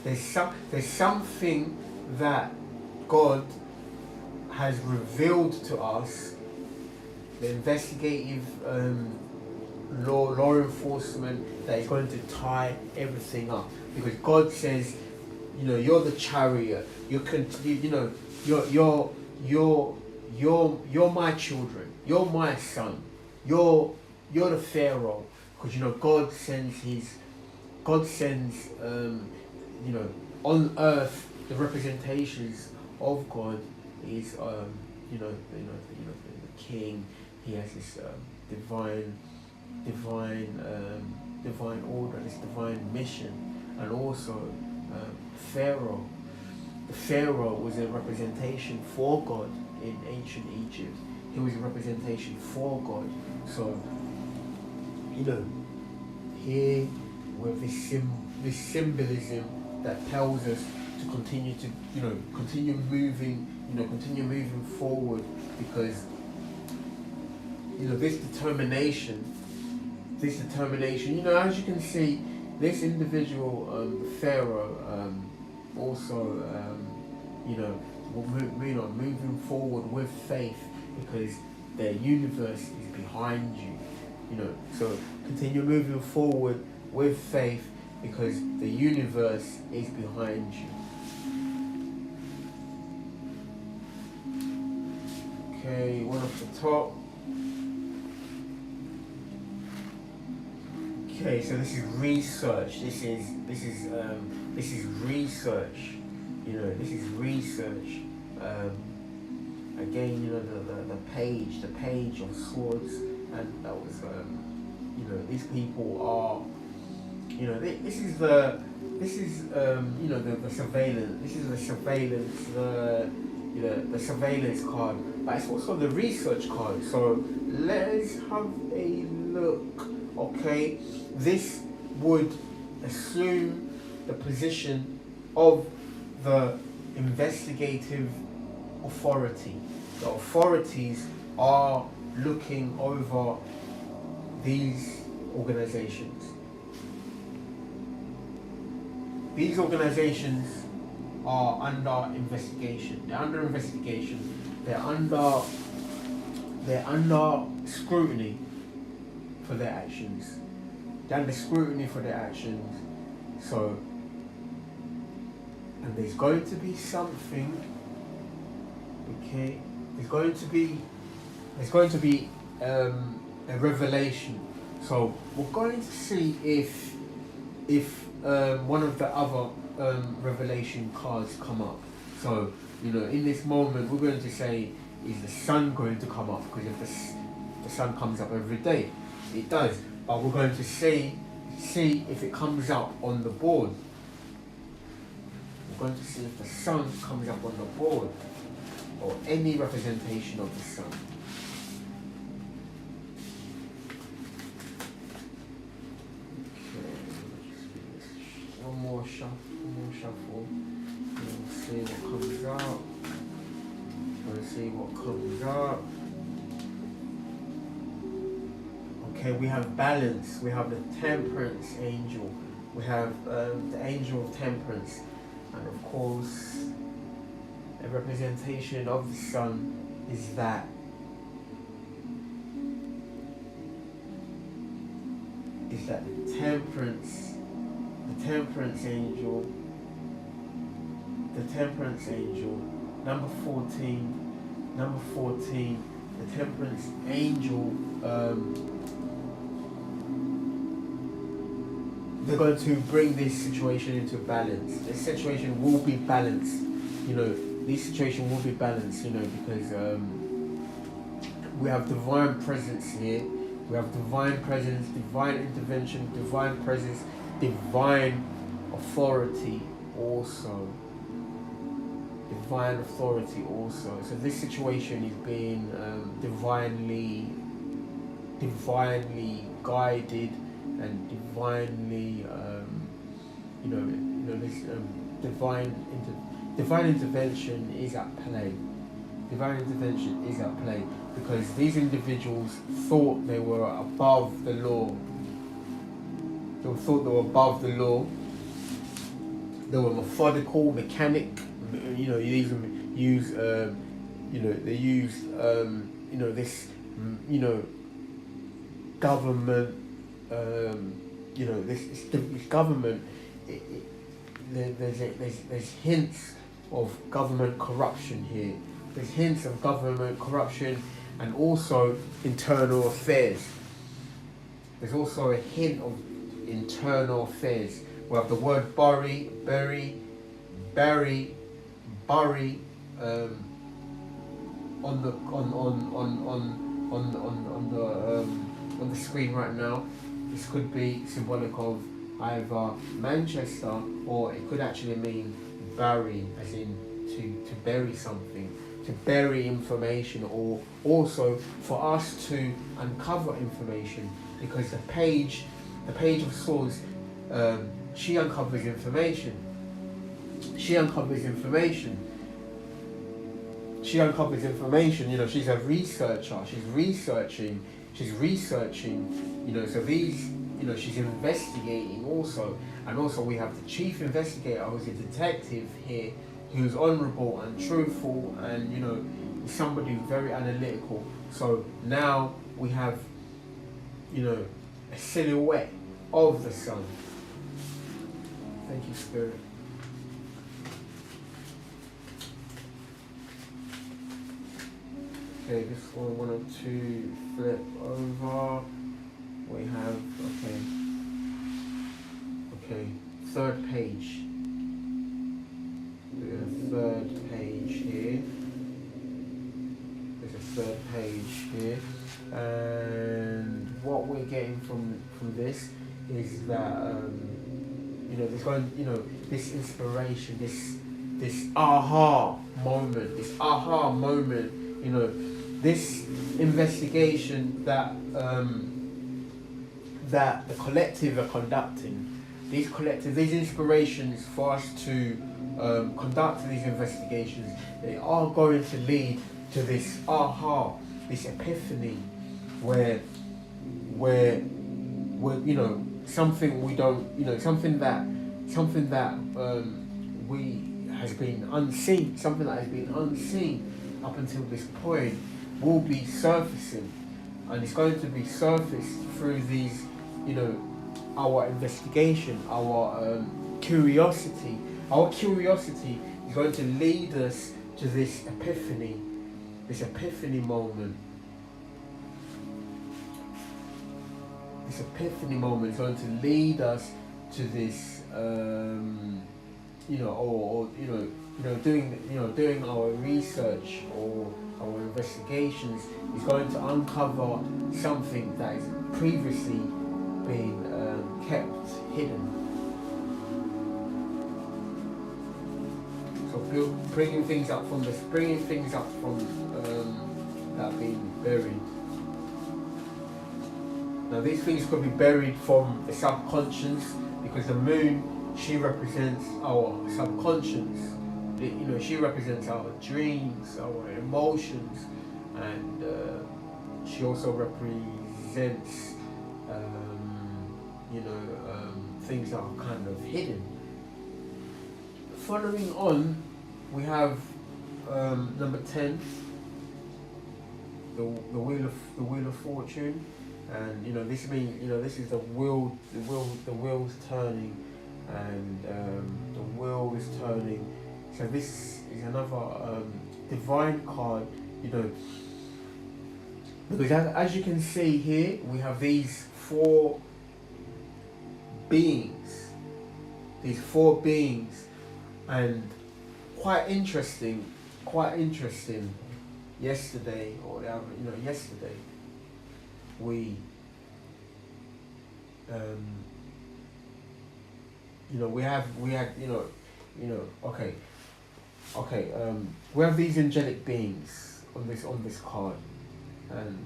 There's something that God has revealed to us. The investigative law enforcement that is going to tie everything up, because God says, you're the chariot. You're my children. You're my son. You're the Pharaoh, because God sends on earth the representations of God is the king. He has this divine order, this divine mission, and also Pharaoh. The Pharaoh was a representation for God in ancient Egypt. He was a representation for God. So, here with this symbolism that tells us to continue moving forward, because this determination, as you can see, this individual, Pharaoh, also, moving forward with faith, because the universe is behind you. So continue moving forward with faith, because the universe is behind you. Okay, one off the top. Okay, so this is research. This is research. This is research. Again, the page of swords, and that was these people are, this is the surveillance. This is the surveillance, the surveillance card, but it's also the research card. So let's have a look. Okay, this would assume the position of the investigative authority. The authorities are looking over these organizations. These organizations are under investigation. They're under investigation. They're under scrutiny for their actions. They're under scrutiny for their actions. So, and there's going to be something. Okay, there's going to be a revelation. So we're going to see if one of the other revelation cards come up. So in this moment we're going to say, is the sun going to come up? Because if the sun comes up every day, it does. But we're going to see if it comes up on the board. We're going to see if the sun comes up on the board, or any representation of the sun. Okay, one more shuffle. We'll see what comes up. Okay, we have balance. We have the temperance angel. We have the angel of temperance, and of course, a representation of the sun is that. Is that the temperance angel, number 14, the temperance angel, they're going to bring this situation into balance. This situation will be balanced, this situation will be balanced, because we have divine presence here. We have divine presence, divine intervention, divine presence, divine authority also. Divine authority also. So this situation is being divinely guided and divinely, this divine intervention is at play. Divine intervention is at play because these individuals thought they were above the law. They thought they were above the law. They were methodical, mechanic. They used this, government. This government. There's hints of government corruption here. There's hints of government corruption and also internal affairs. There's also a hint of internal affairs. We have the word bury on the screen right now. This could be symbolic of either Manchester, or it could actually mean bury, as in to bury something, to bury information, or also for us to uncover information, because the page of Swords, she uncovers information. She uncovers information. She's a researcher. She's researching. So these, she's investigating also. And also we have the chief investigator, who's a detective here, who's honourable and truthful, and somebody very analytical. So now we have, a silhouette of the sun. Thank you, Spirit. Okay, this one or two, flip over. We have, third page. We have a third page here. There's a third page here. And what we're getting from this is that, this inspiration, this aha moment, this investigation that the collective are conducting, these inspirations for us to conduct these investigations, they are going to lead to this aha, this epiphany, where something we don't, something that has been unseen up until this point will be surfacing, and it's going to be surfaced through these, our investigation, our curiosity. Our curiosity is going to lead us to this epiphany moment. This epiphany moment is going to lead us to this, doing our research or our investigations is going to uncover something that has previously been kept hidden. So bringing things up from that have been buried. Now these things could be buried from the subconscious, because the moon, she represents our subconscious. She represents our dreams, our emotions, and she also represents, things that are kind of hidden. Following on, we have number 10, the wheel of fortune, and this means this is the wheel's turning, and the wheel is turning. So this is another divine card, because as you can see here, we have these four beings, and quite interesting yesterday yesterday we we have these angelic beings on this card, and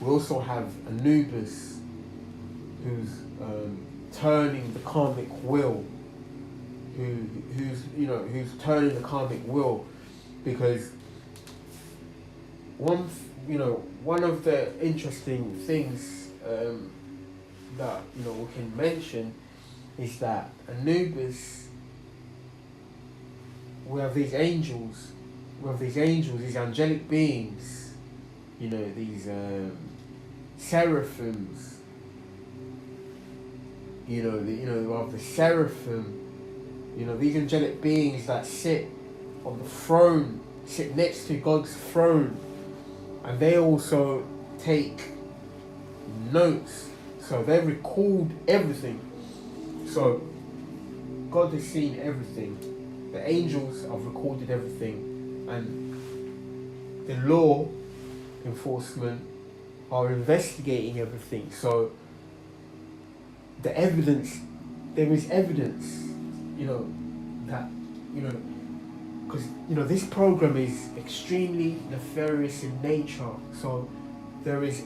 we also have Anubis, who's turning the karmic wheel, who's turning the karmic wheel, because one of the interesting things that we can mention is that Anubis, we have these angels, these angelic beings, these seraphims, we have the seraphim, these angelic beings that sit on the throne, sit next to God's throne, and they also take notes, so they record everything. So God has seen everything. The angels have recorded everything, and the law enforcement are investigating everything. So there is evidence, that, because, this program is extremely nefarious in nature. So there is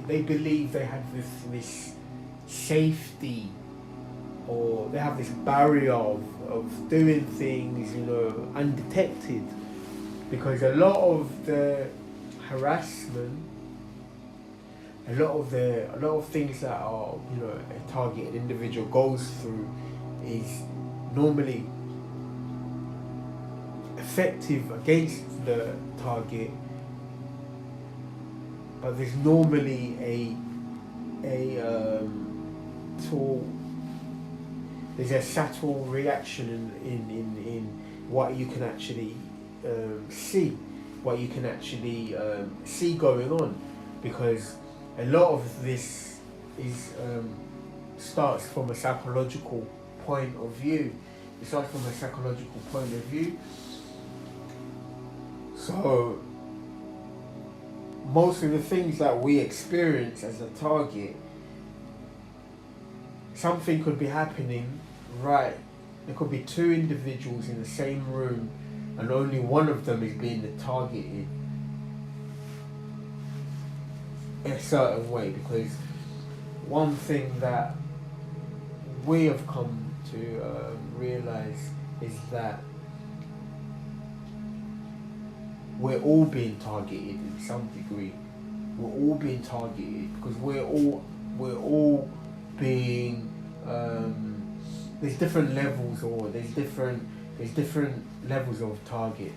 they believe they have this safety, or they have this barrier of doing things, undetected, because a lot of the harassment, a lot of things that are a targeted individual goes through is normally effective against the target, but there's normally there's a subtle reaction in what you can actually see, what you can actually see going on, because a lot of this is starts from a psychological point of view. It starts from a psychological point of view. So most of the things that we experience as a target, something could be happening, right? There could be two individuals in the same room, and only one of them is being targeted in a certain way, because one thing that we have come to realize is that we're all being targeted in some degree. We're all being targeted because we're all being there's different levels, or there's different levels of targeting.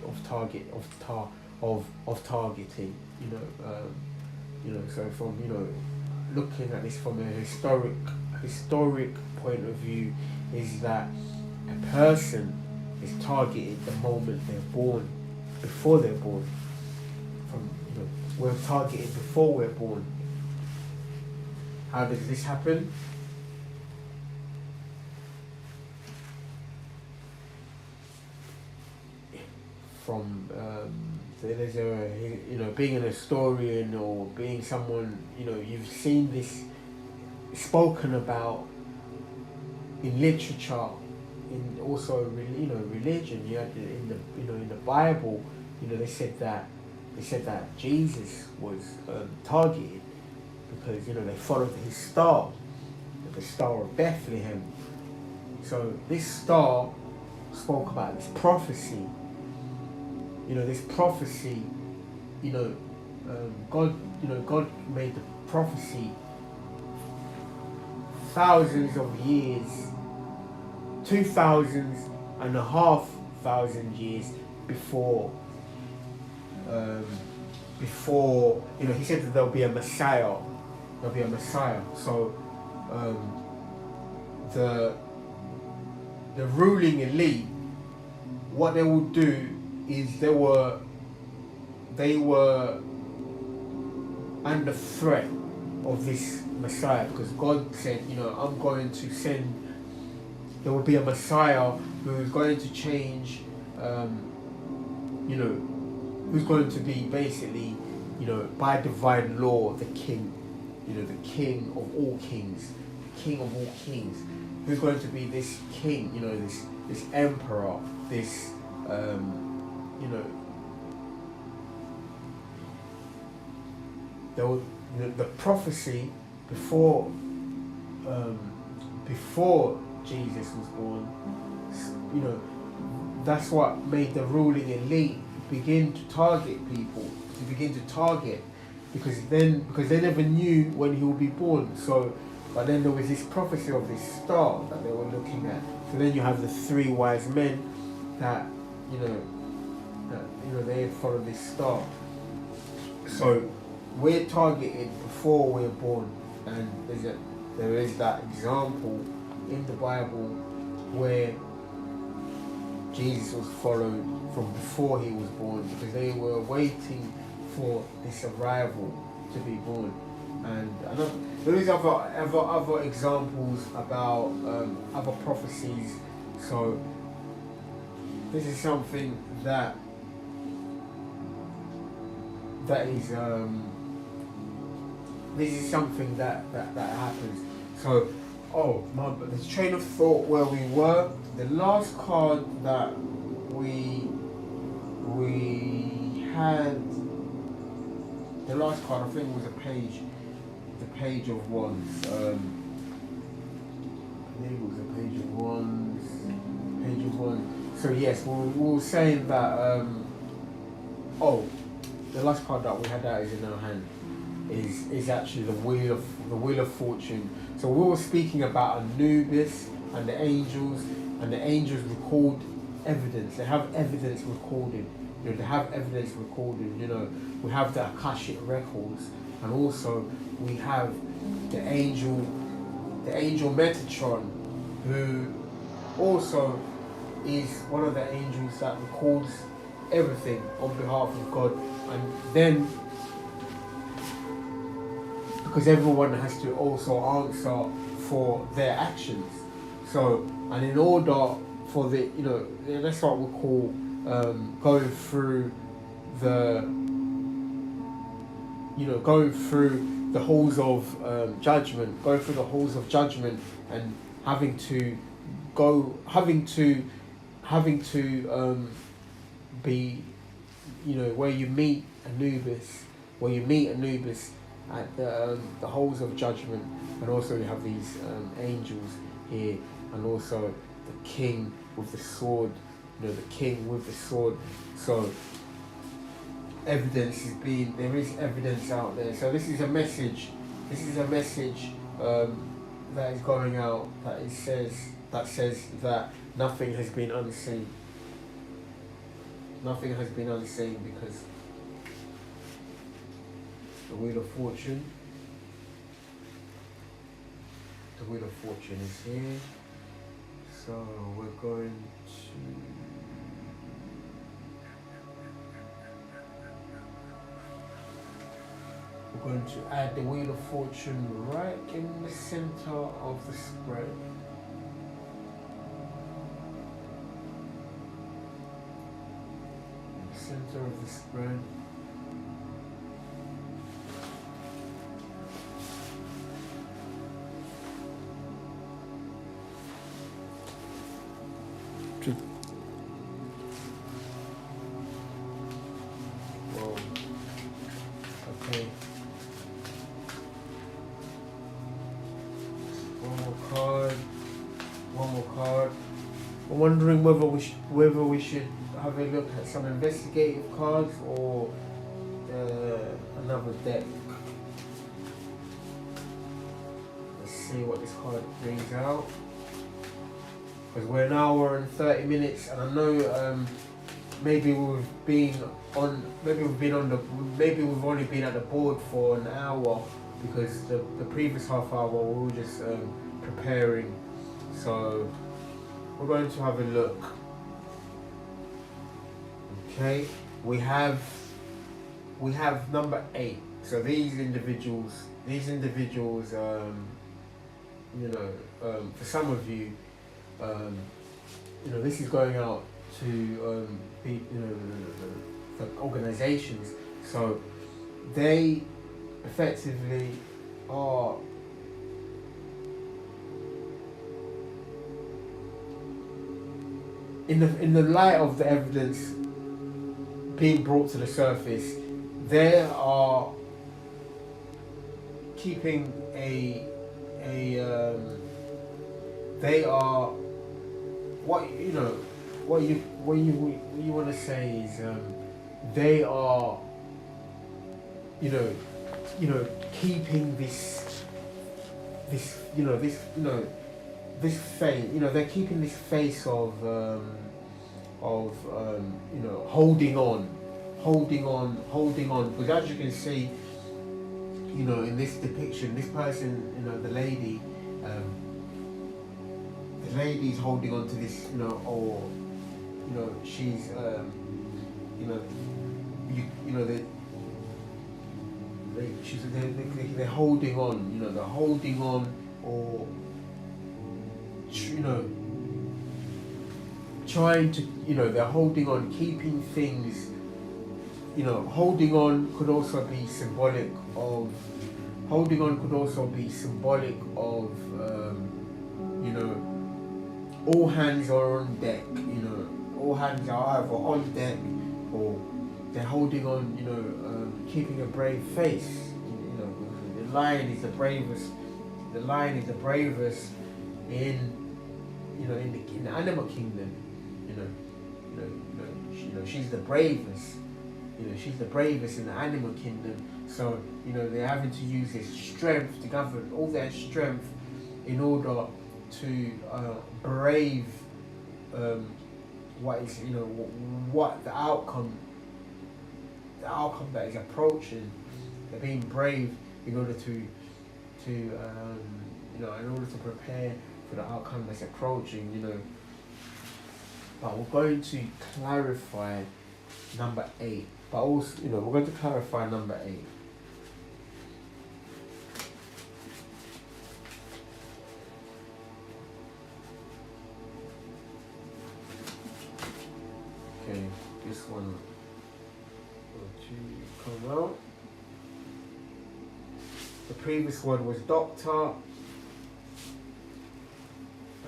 So from looking at this from a historic point of view, is that a person is targeted the moment they're born, before they're born. We're targeted before we're born. How does this happen? From there's being an historian, or being someone, you've seen this spoken about in literature, in also religion. You had in the Bible, they said that Jesus was targeted because they followed his star, the Star of Bethlehem. So this star spoke about this prophecy. This prophecy, God made the prophecy thousands of years, 2,500 years before. He said that there'll be a Messiah. So the ruling elite, what they will do is they were under threat. of this Messiah, because God said, you know, I'm going to send, there will be a Messiah who is going to change, you know, who's going to be basically, you know, by divine law, the king, you know, the king of all kings, the king of all kings, who's going to be this king, you know, this emperor, this, you know, the prophecy before Jesus was born, you know, that's what made the ruling elite begin to target people, because they never knew when he would be born. So, but then there was this prophecy of this star that they were looking at. So then you have the three wise men that they follow this star. So we're targeted before we're born, and there is that example in the Bible where Jesus was followed from before he was born, because they were waiting for this arrival to be born. And there is other examples about other prophecies. So this is something that is this is something that happens. So, the train of thought where we were, the last card that we had, the last card I think was the page of wands. I think it was a page of wands. So yes, we were saying that. The last card that we had out is in our hand is actually the wheel of fortune. So we were speaking about Anubis and the angels record evidence. They have evidence recorded. You know, we have the Akashic records, and also we have the angel Metatron, who also is one of the angels that records everything on behalf of God. And then, because everyone has to also answer for their actions. So, and in order for the, you know, that's what we call going through the halls of judgment, and having to be, you know, where you meet Anubis at the halls of judgment. And also you have these angels here, and also the king with the sword, So there is evidence out there. So this is a message that is going out, that says that nothing has been unseen. Nothing has been unseen, because the Wheel of Fortune is here. So we're going to add the Wheel of Fortune right in the center of the spread. Center of the spread. Whoa. Okay. One more card. I'm wondering whether we should have a look at some investigative cards or another deck. Let's see what this card brings out. Because we're an hour and 30 minutes, and I know maybe we've only been at the board for an hour, because the previous half hour we were just preparing. So we're going to have a look. Okay, we have number 8. So these individuals these individuals, for some of you, this is going out to the organisations. So they effectively are in the light of the evidence being brought to the surface, they are keeping they are what you want to say is they are keeping this face, they're keeping this face of holding on, because as you can see, in this depiction, this person, the lady is holding on to this, or she's they're holding on, they're holding on, or trying to, they're holding on, keeping things, holding on could also be symbolic of, all hands are on deck, all hands are either on deck or they're holding on, keeping a brave face. The lion is the bravest. The lion is the bravest in the animal kingdom. She's the bravest. She's the bravest in the animal kingdom. So they're having to use their strength to gather all their strength in order to brave what is what the outcome that is approaching. They're being brave in order to in order to prepare for the outcome that's approaching. But we're going to clarify number 8. But also, we're going to clarify number 8. Okay, this one will come out. The previous one was doctor,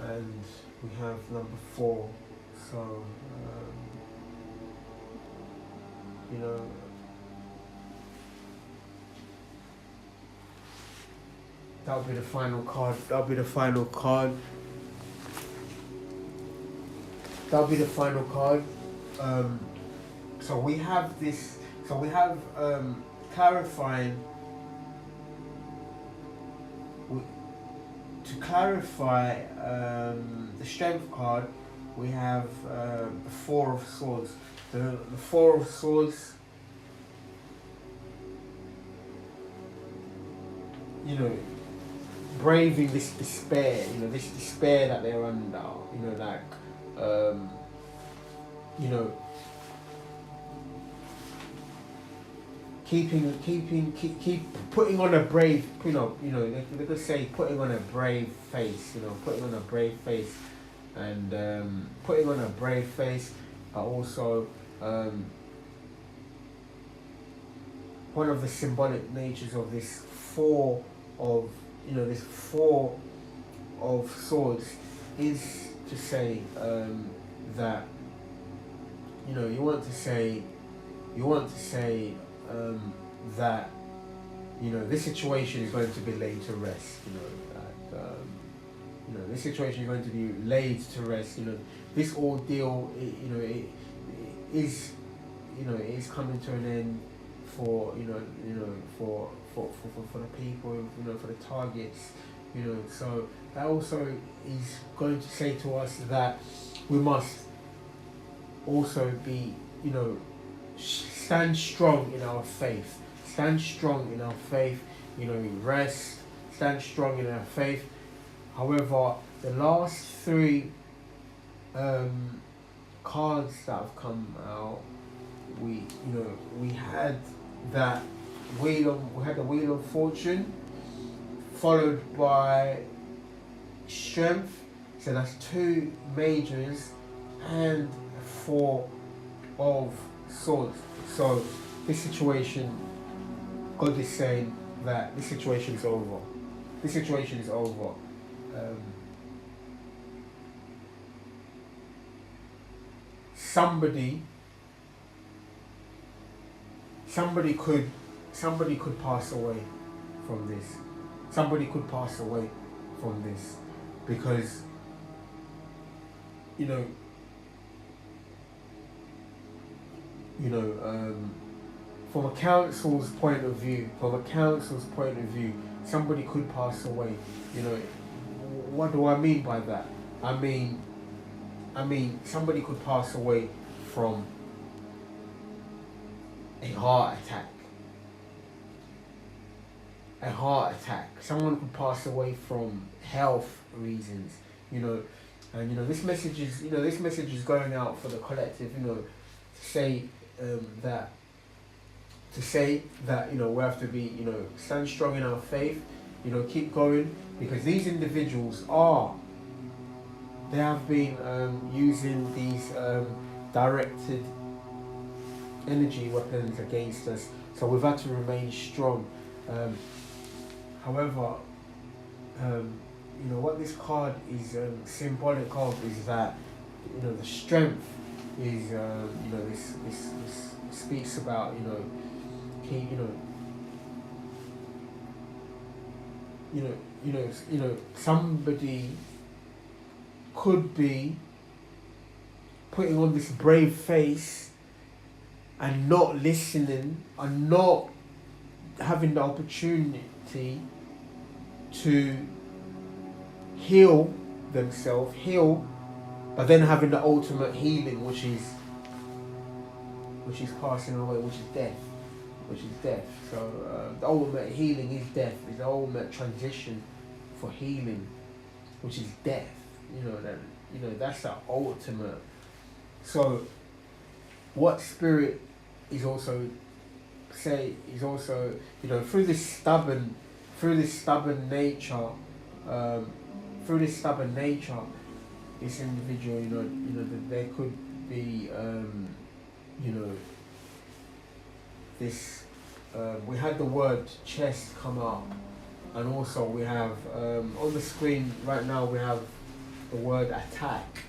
and we have number 4. So, that'll be the final card. So we have this. So we have clarifying. To clarify the strength card, we have the 4 of Swords. The 4 of Swords, braving this despair, this despair that they're under, keep putting on a brave, they could say putting on a brave face, and putting on a brave face, but also one of the symbolic natures of this 4 of Swords is to say that you want to say that this situation is going to be laid to rest. This situation is going to be laid to rest. This ordeal, it is coming to an end for for the people, for the targets. So that also is going to say to us that we must also be, stand strong in our faith. Rest, stand strong in our faith. However, the last 3 cards that have come out, we had that the Wheel of Fortune, followed by strength. So that's 2 majors and 4 of swords. So this situation, God is saying that this situation is over. This situation is over. Somebody could pass away from this. Somebody could pass away from this because, from a council's point of view, somebody could pass away. What do I mean by that? I mean somebody could pass away from a heart attack. Someone could pass away from health reasons, and this message is going out for the collective, to say that we have to be, stand strong in our faith, keep going, because these individuals they have been using these directed energy weapons against us, so we've had to remain strong. However, what this card is symbolic of is that, the strength is, this speaks about, somebody could be putting on this brave face and not listening and not having the opportunity to heal themselves, but then having the ultimate healing, which is passing away, which is death. So the ultimate healing is death. Is the ultimate transition for healing, which is death. That's the ultimate. So what spirit is also through this stubborn nature, this individual, that there could be, this. We had the word chest come up, and also we have on the screen right now we have the word attack.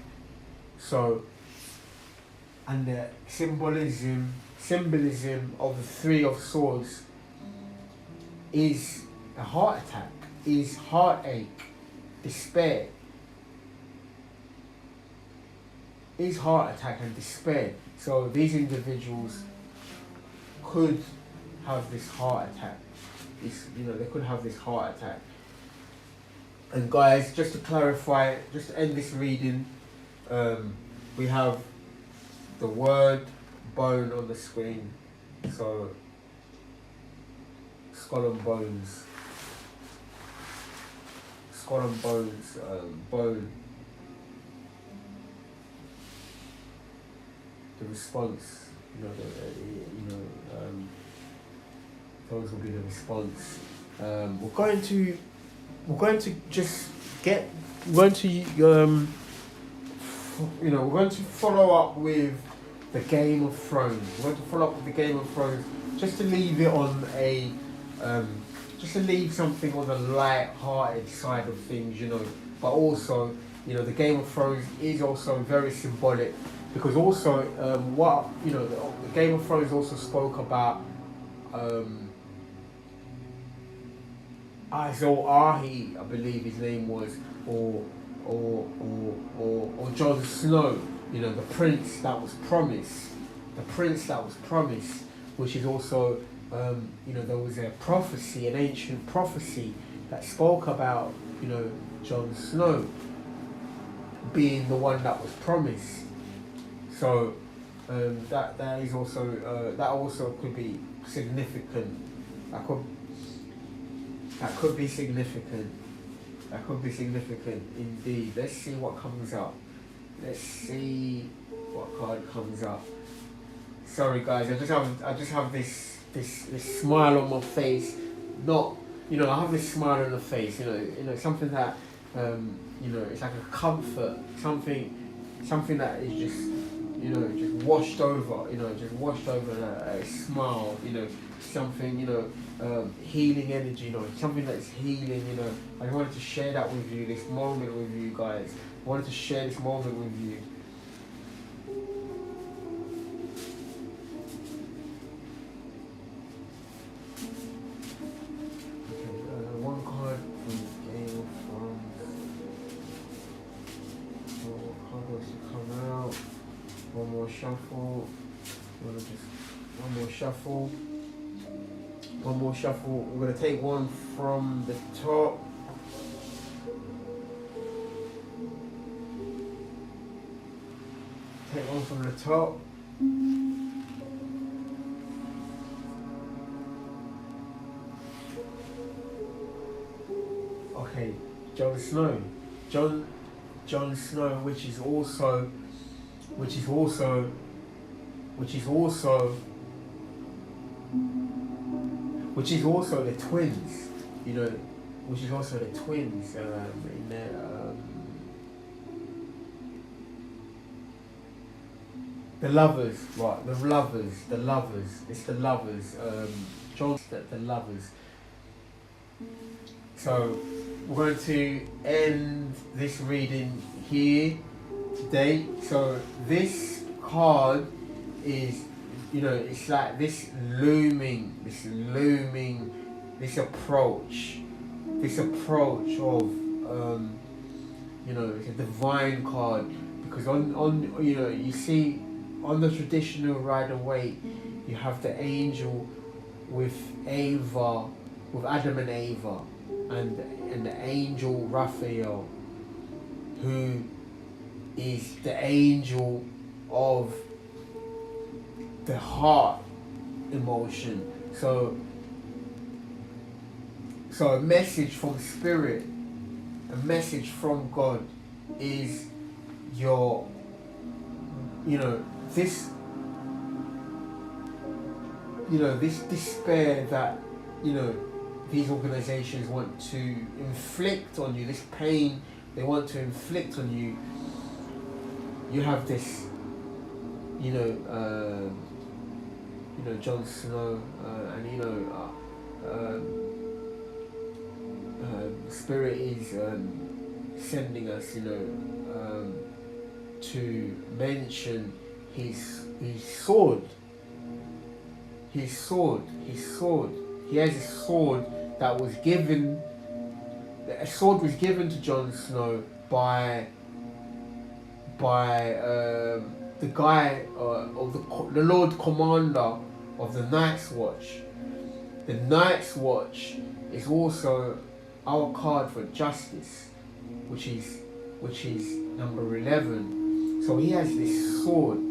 So, and the symbolism of the 3 of Swords is a heart attack, is heartache, despair. Is heart attack and despair. So these individuals could have this heart attack. They could have this heart attack. And guys, just to clarify, just to end this reading, we have the word bone on the screen. So skull and bones, bone. The response, those will be the response. We're going to follow up with the Game of Thrones. We're going to follow up with the Game of Thrones, just to leave it on a, just to leave something on the light-hearted side of things, But also, the Game of Thrones is also very symbolic, because also, the Game of Thrones also spoke about Ahi, I believe his name was, or Jon Snow, the prince that was promised, which is also, there was a prophecy, an ancient prophecy that spoke about, Jon Snow being the one that was promised. So that is also that also could be significant. That could be significant. That could be significant indeed. Let's see what comes up. Let's see what card comes up. Sorry guys, I just have this smile on my face. Not you know, I have this smile on the face. You know, something that, you know, it's like a comfort, something that is just, you know, just washed over. You know, just washed over a smile. You know, something, you know, healing energy. You know, something that's healing. You know, I wanted to share that with you, this moment with you guys. I wanted to share this moment with you. One card from Game of Thrones. So what card wants to come out? One more shuffle. One more shuffle. One more shuffle. We're gonna take one from the top. Take one from the top. Okay, Jon Snow. Jon Snow, which is also the twins, you know, which is also the twins in there. The lovers, right? The lovers. It's the lovers. John's the lovers. So we're going to end this reading here today. So this card is, you know, it's like this approach of, you know, it's a divine card, because on you know, you see on the traditional Rider-Waite, you have the angel with Adam and Eva, and the angel Raphael, who is the angel of the heart emotion. So a message from Spirit, a message from God is your, you know, this despair that, you know, these organizations want to inflict on you, this pain they want to inflict on you. You have this, you know, Jon Snow, and you know, Spirit is sending us, you know, to mention his sword. His sword. He has a sword that was given. A sword was given to Jon Snow by the guy of the Lord Commander of the Night's Watch. The Night's Watch is also our card for justice, which is number 11. So he has this sword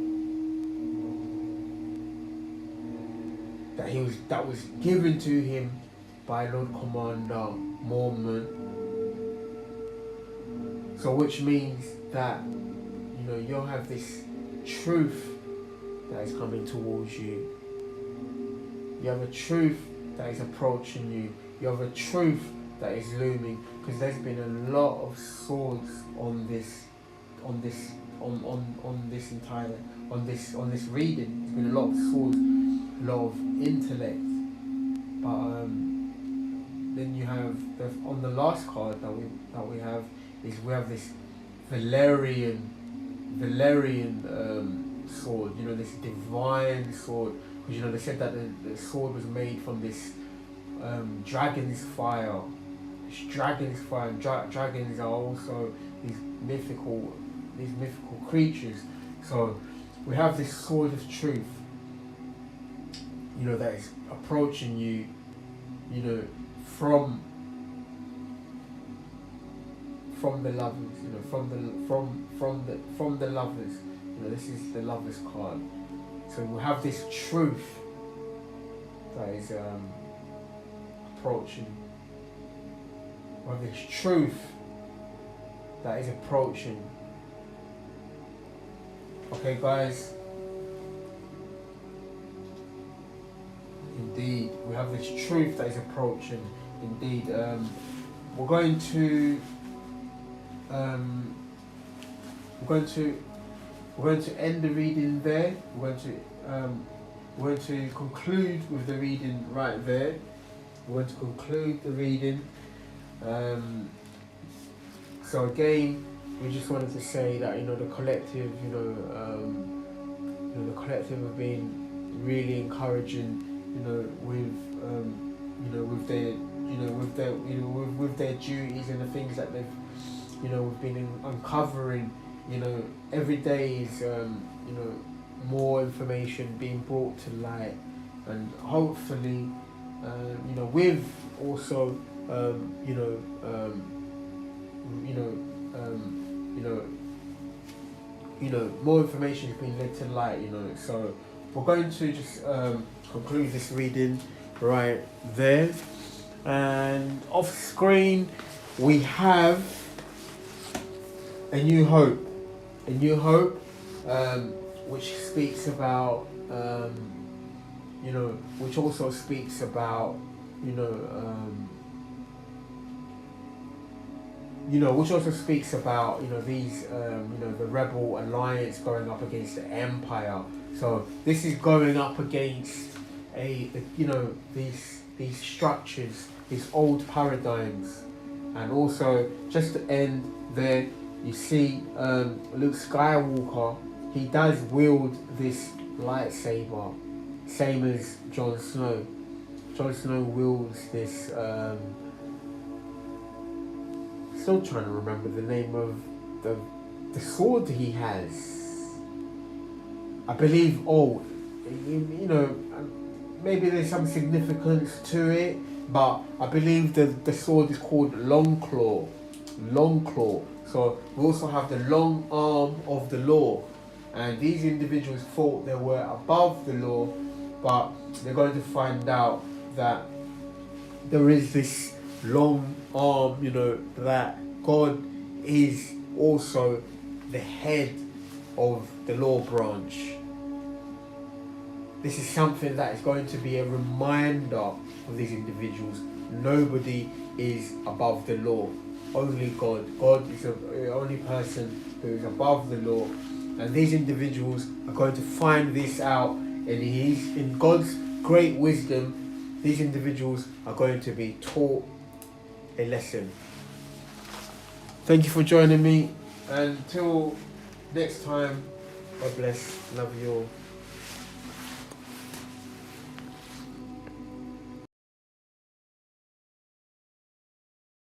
that was given to him by Lord Commander Mormon. So which means that, you know, you'll have this truth that is coming towards you. You have a truth that is approaching you. You have a truth that is looming, because there's been a lot of swords on this reading. There's been a lot of swords, a lot of intellect. But then you have on the last card that we have this Valerian sword. You know, this divine sword. Because, you know, they said that the sword was made from this dragon's fire. This dragon's fire. Dragons are also these mythical creatures. So we have this sword of truth, you know, that is approaching you, you know, from the lovers, you know, from the lovers. You know, this is the lovers card. So we have this truth that is approaching. We have this truth that is approaching. Okay, guys. Indeed, we have this truth that is approaching. indeed. We're going to end the reading there. We're going to conclude with the reading right there. We're going to conclude the reading. So again, we just wanted to say that the collective, the collective have been really encouraging, with their duties and the things that they've, we've been uncovering. Every day is, more information being brought to light, and hopefully, with also, more information is being led to light. So we're going to just conclude this reading right there, and off screen we have a new hope, which speaks about, which also speaks about, which also speaks about, these, the rebel alliance going up against the empire. So this is going up against these structures, these old paradigms. And also, just to end there, you see Luke Skywalker, he does wield this lightsaber, same as Jon Snow. Jon Snow wields this, still trying to remember the name of the sword he has. I believe, maybe there's some significance to it, but I believe the sword is called Longclaw. So we also have the long arm of the law, and these individuals thought they were above the law, but they're going to find out that there is this long arm, that God is also the head of the law branch. This is something that is going to be a reminder of these individuals. Nobody is above the law. Only God. God is the only person who is above the law. And these individuals are going to find this out. And in God's great wisdom, these individuals are going to be taught a lesson. Thank you for joining me. Until next time, God bless. Love you all.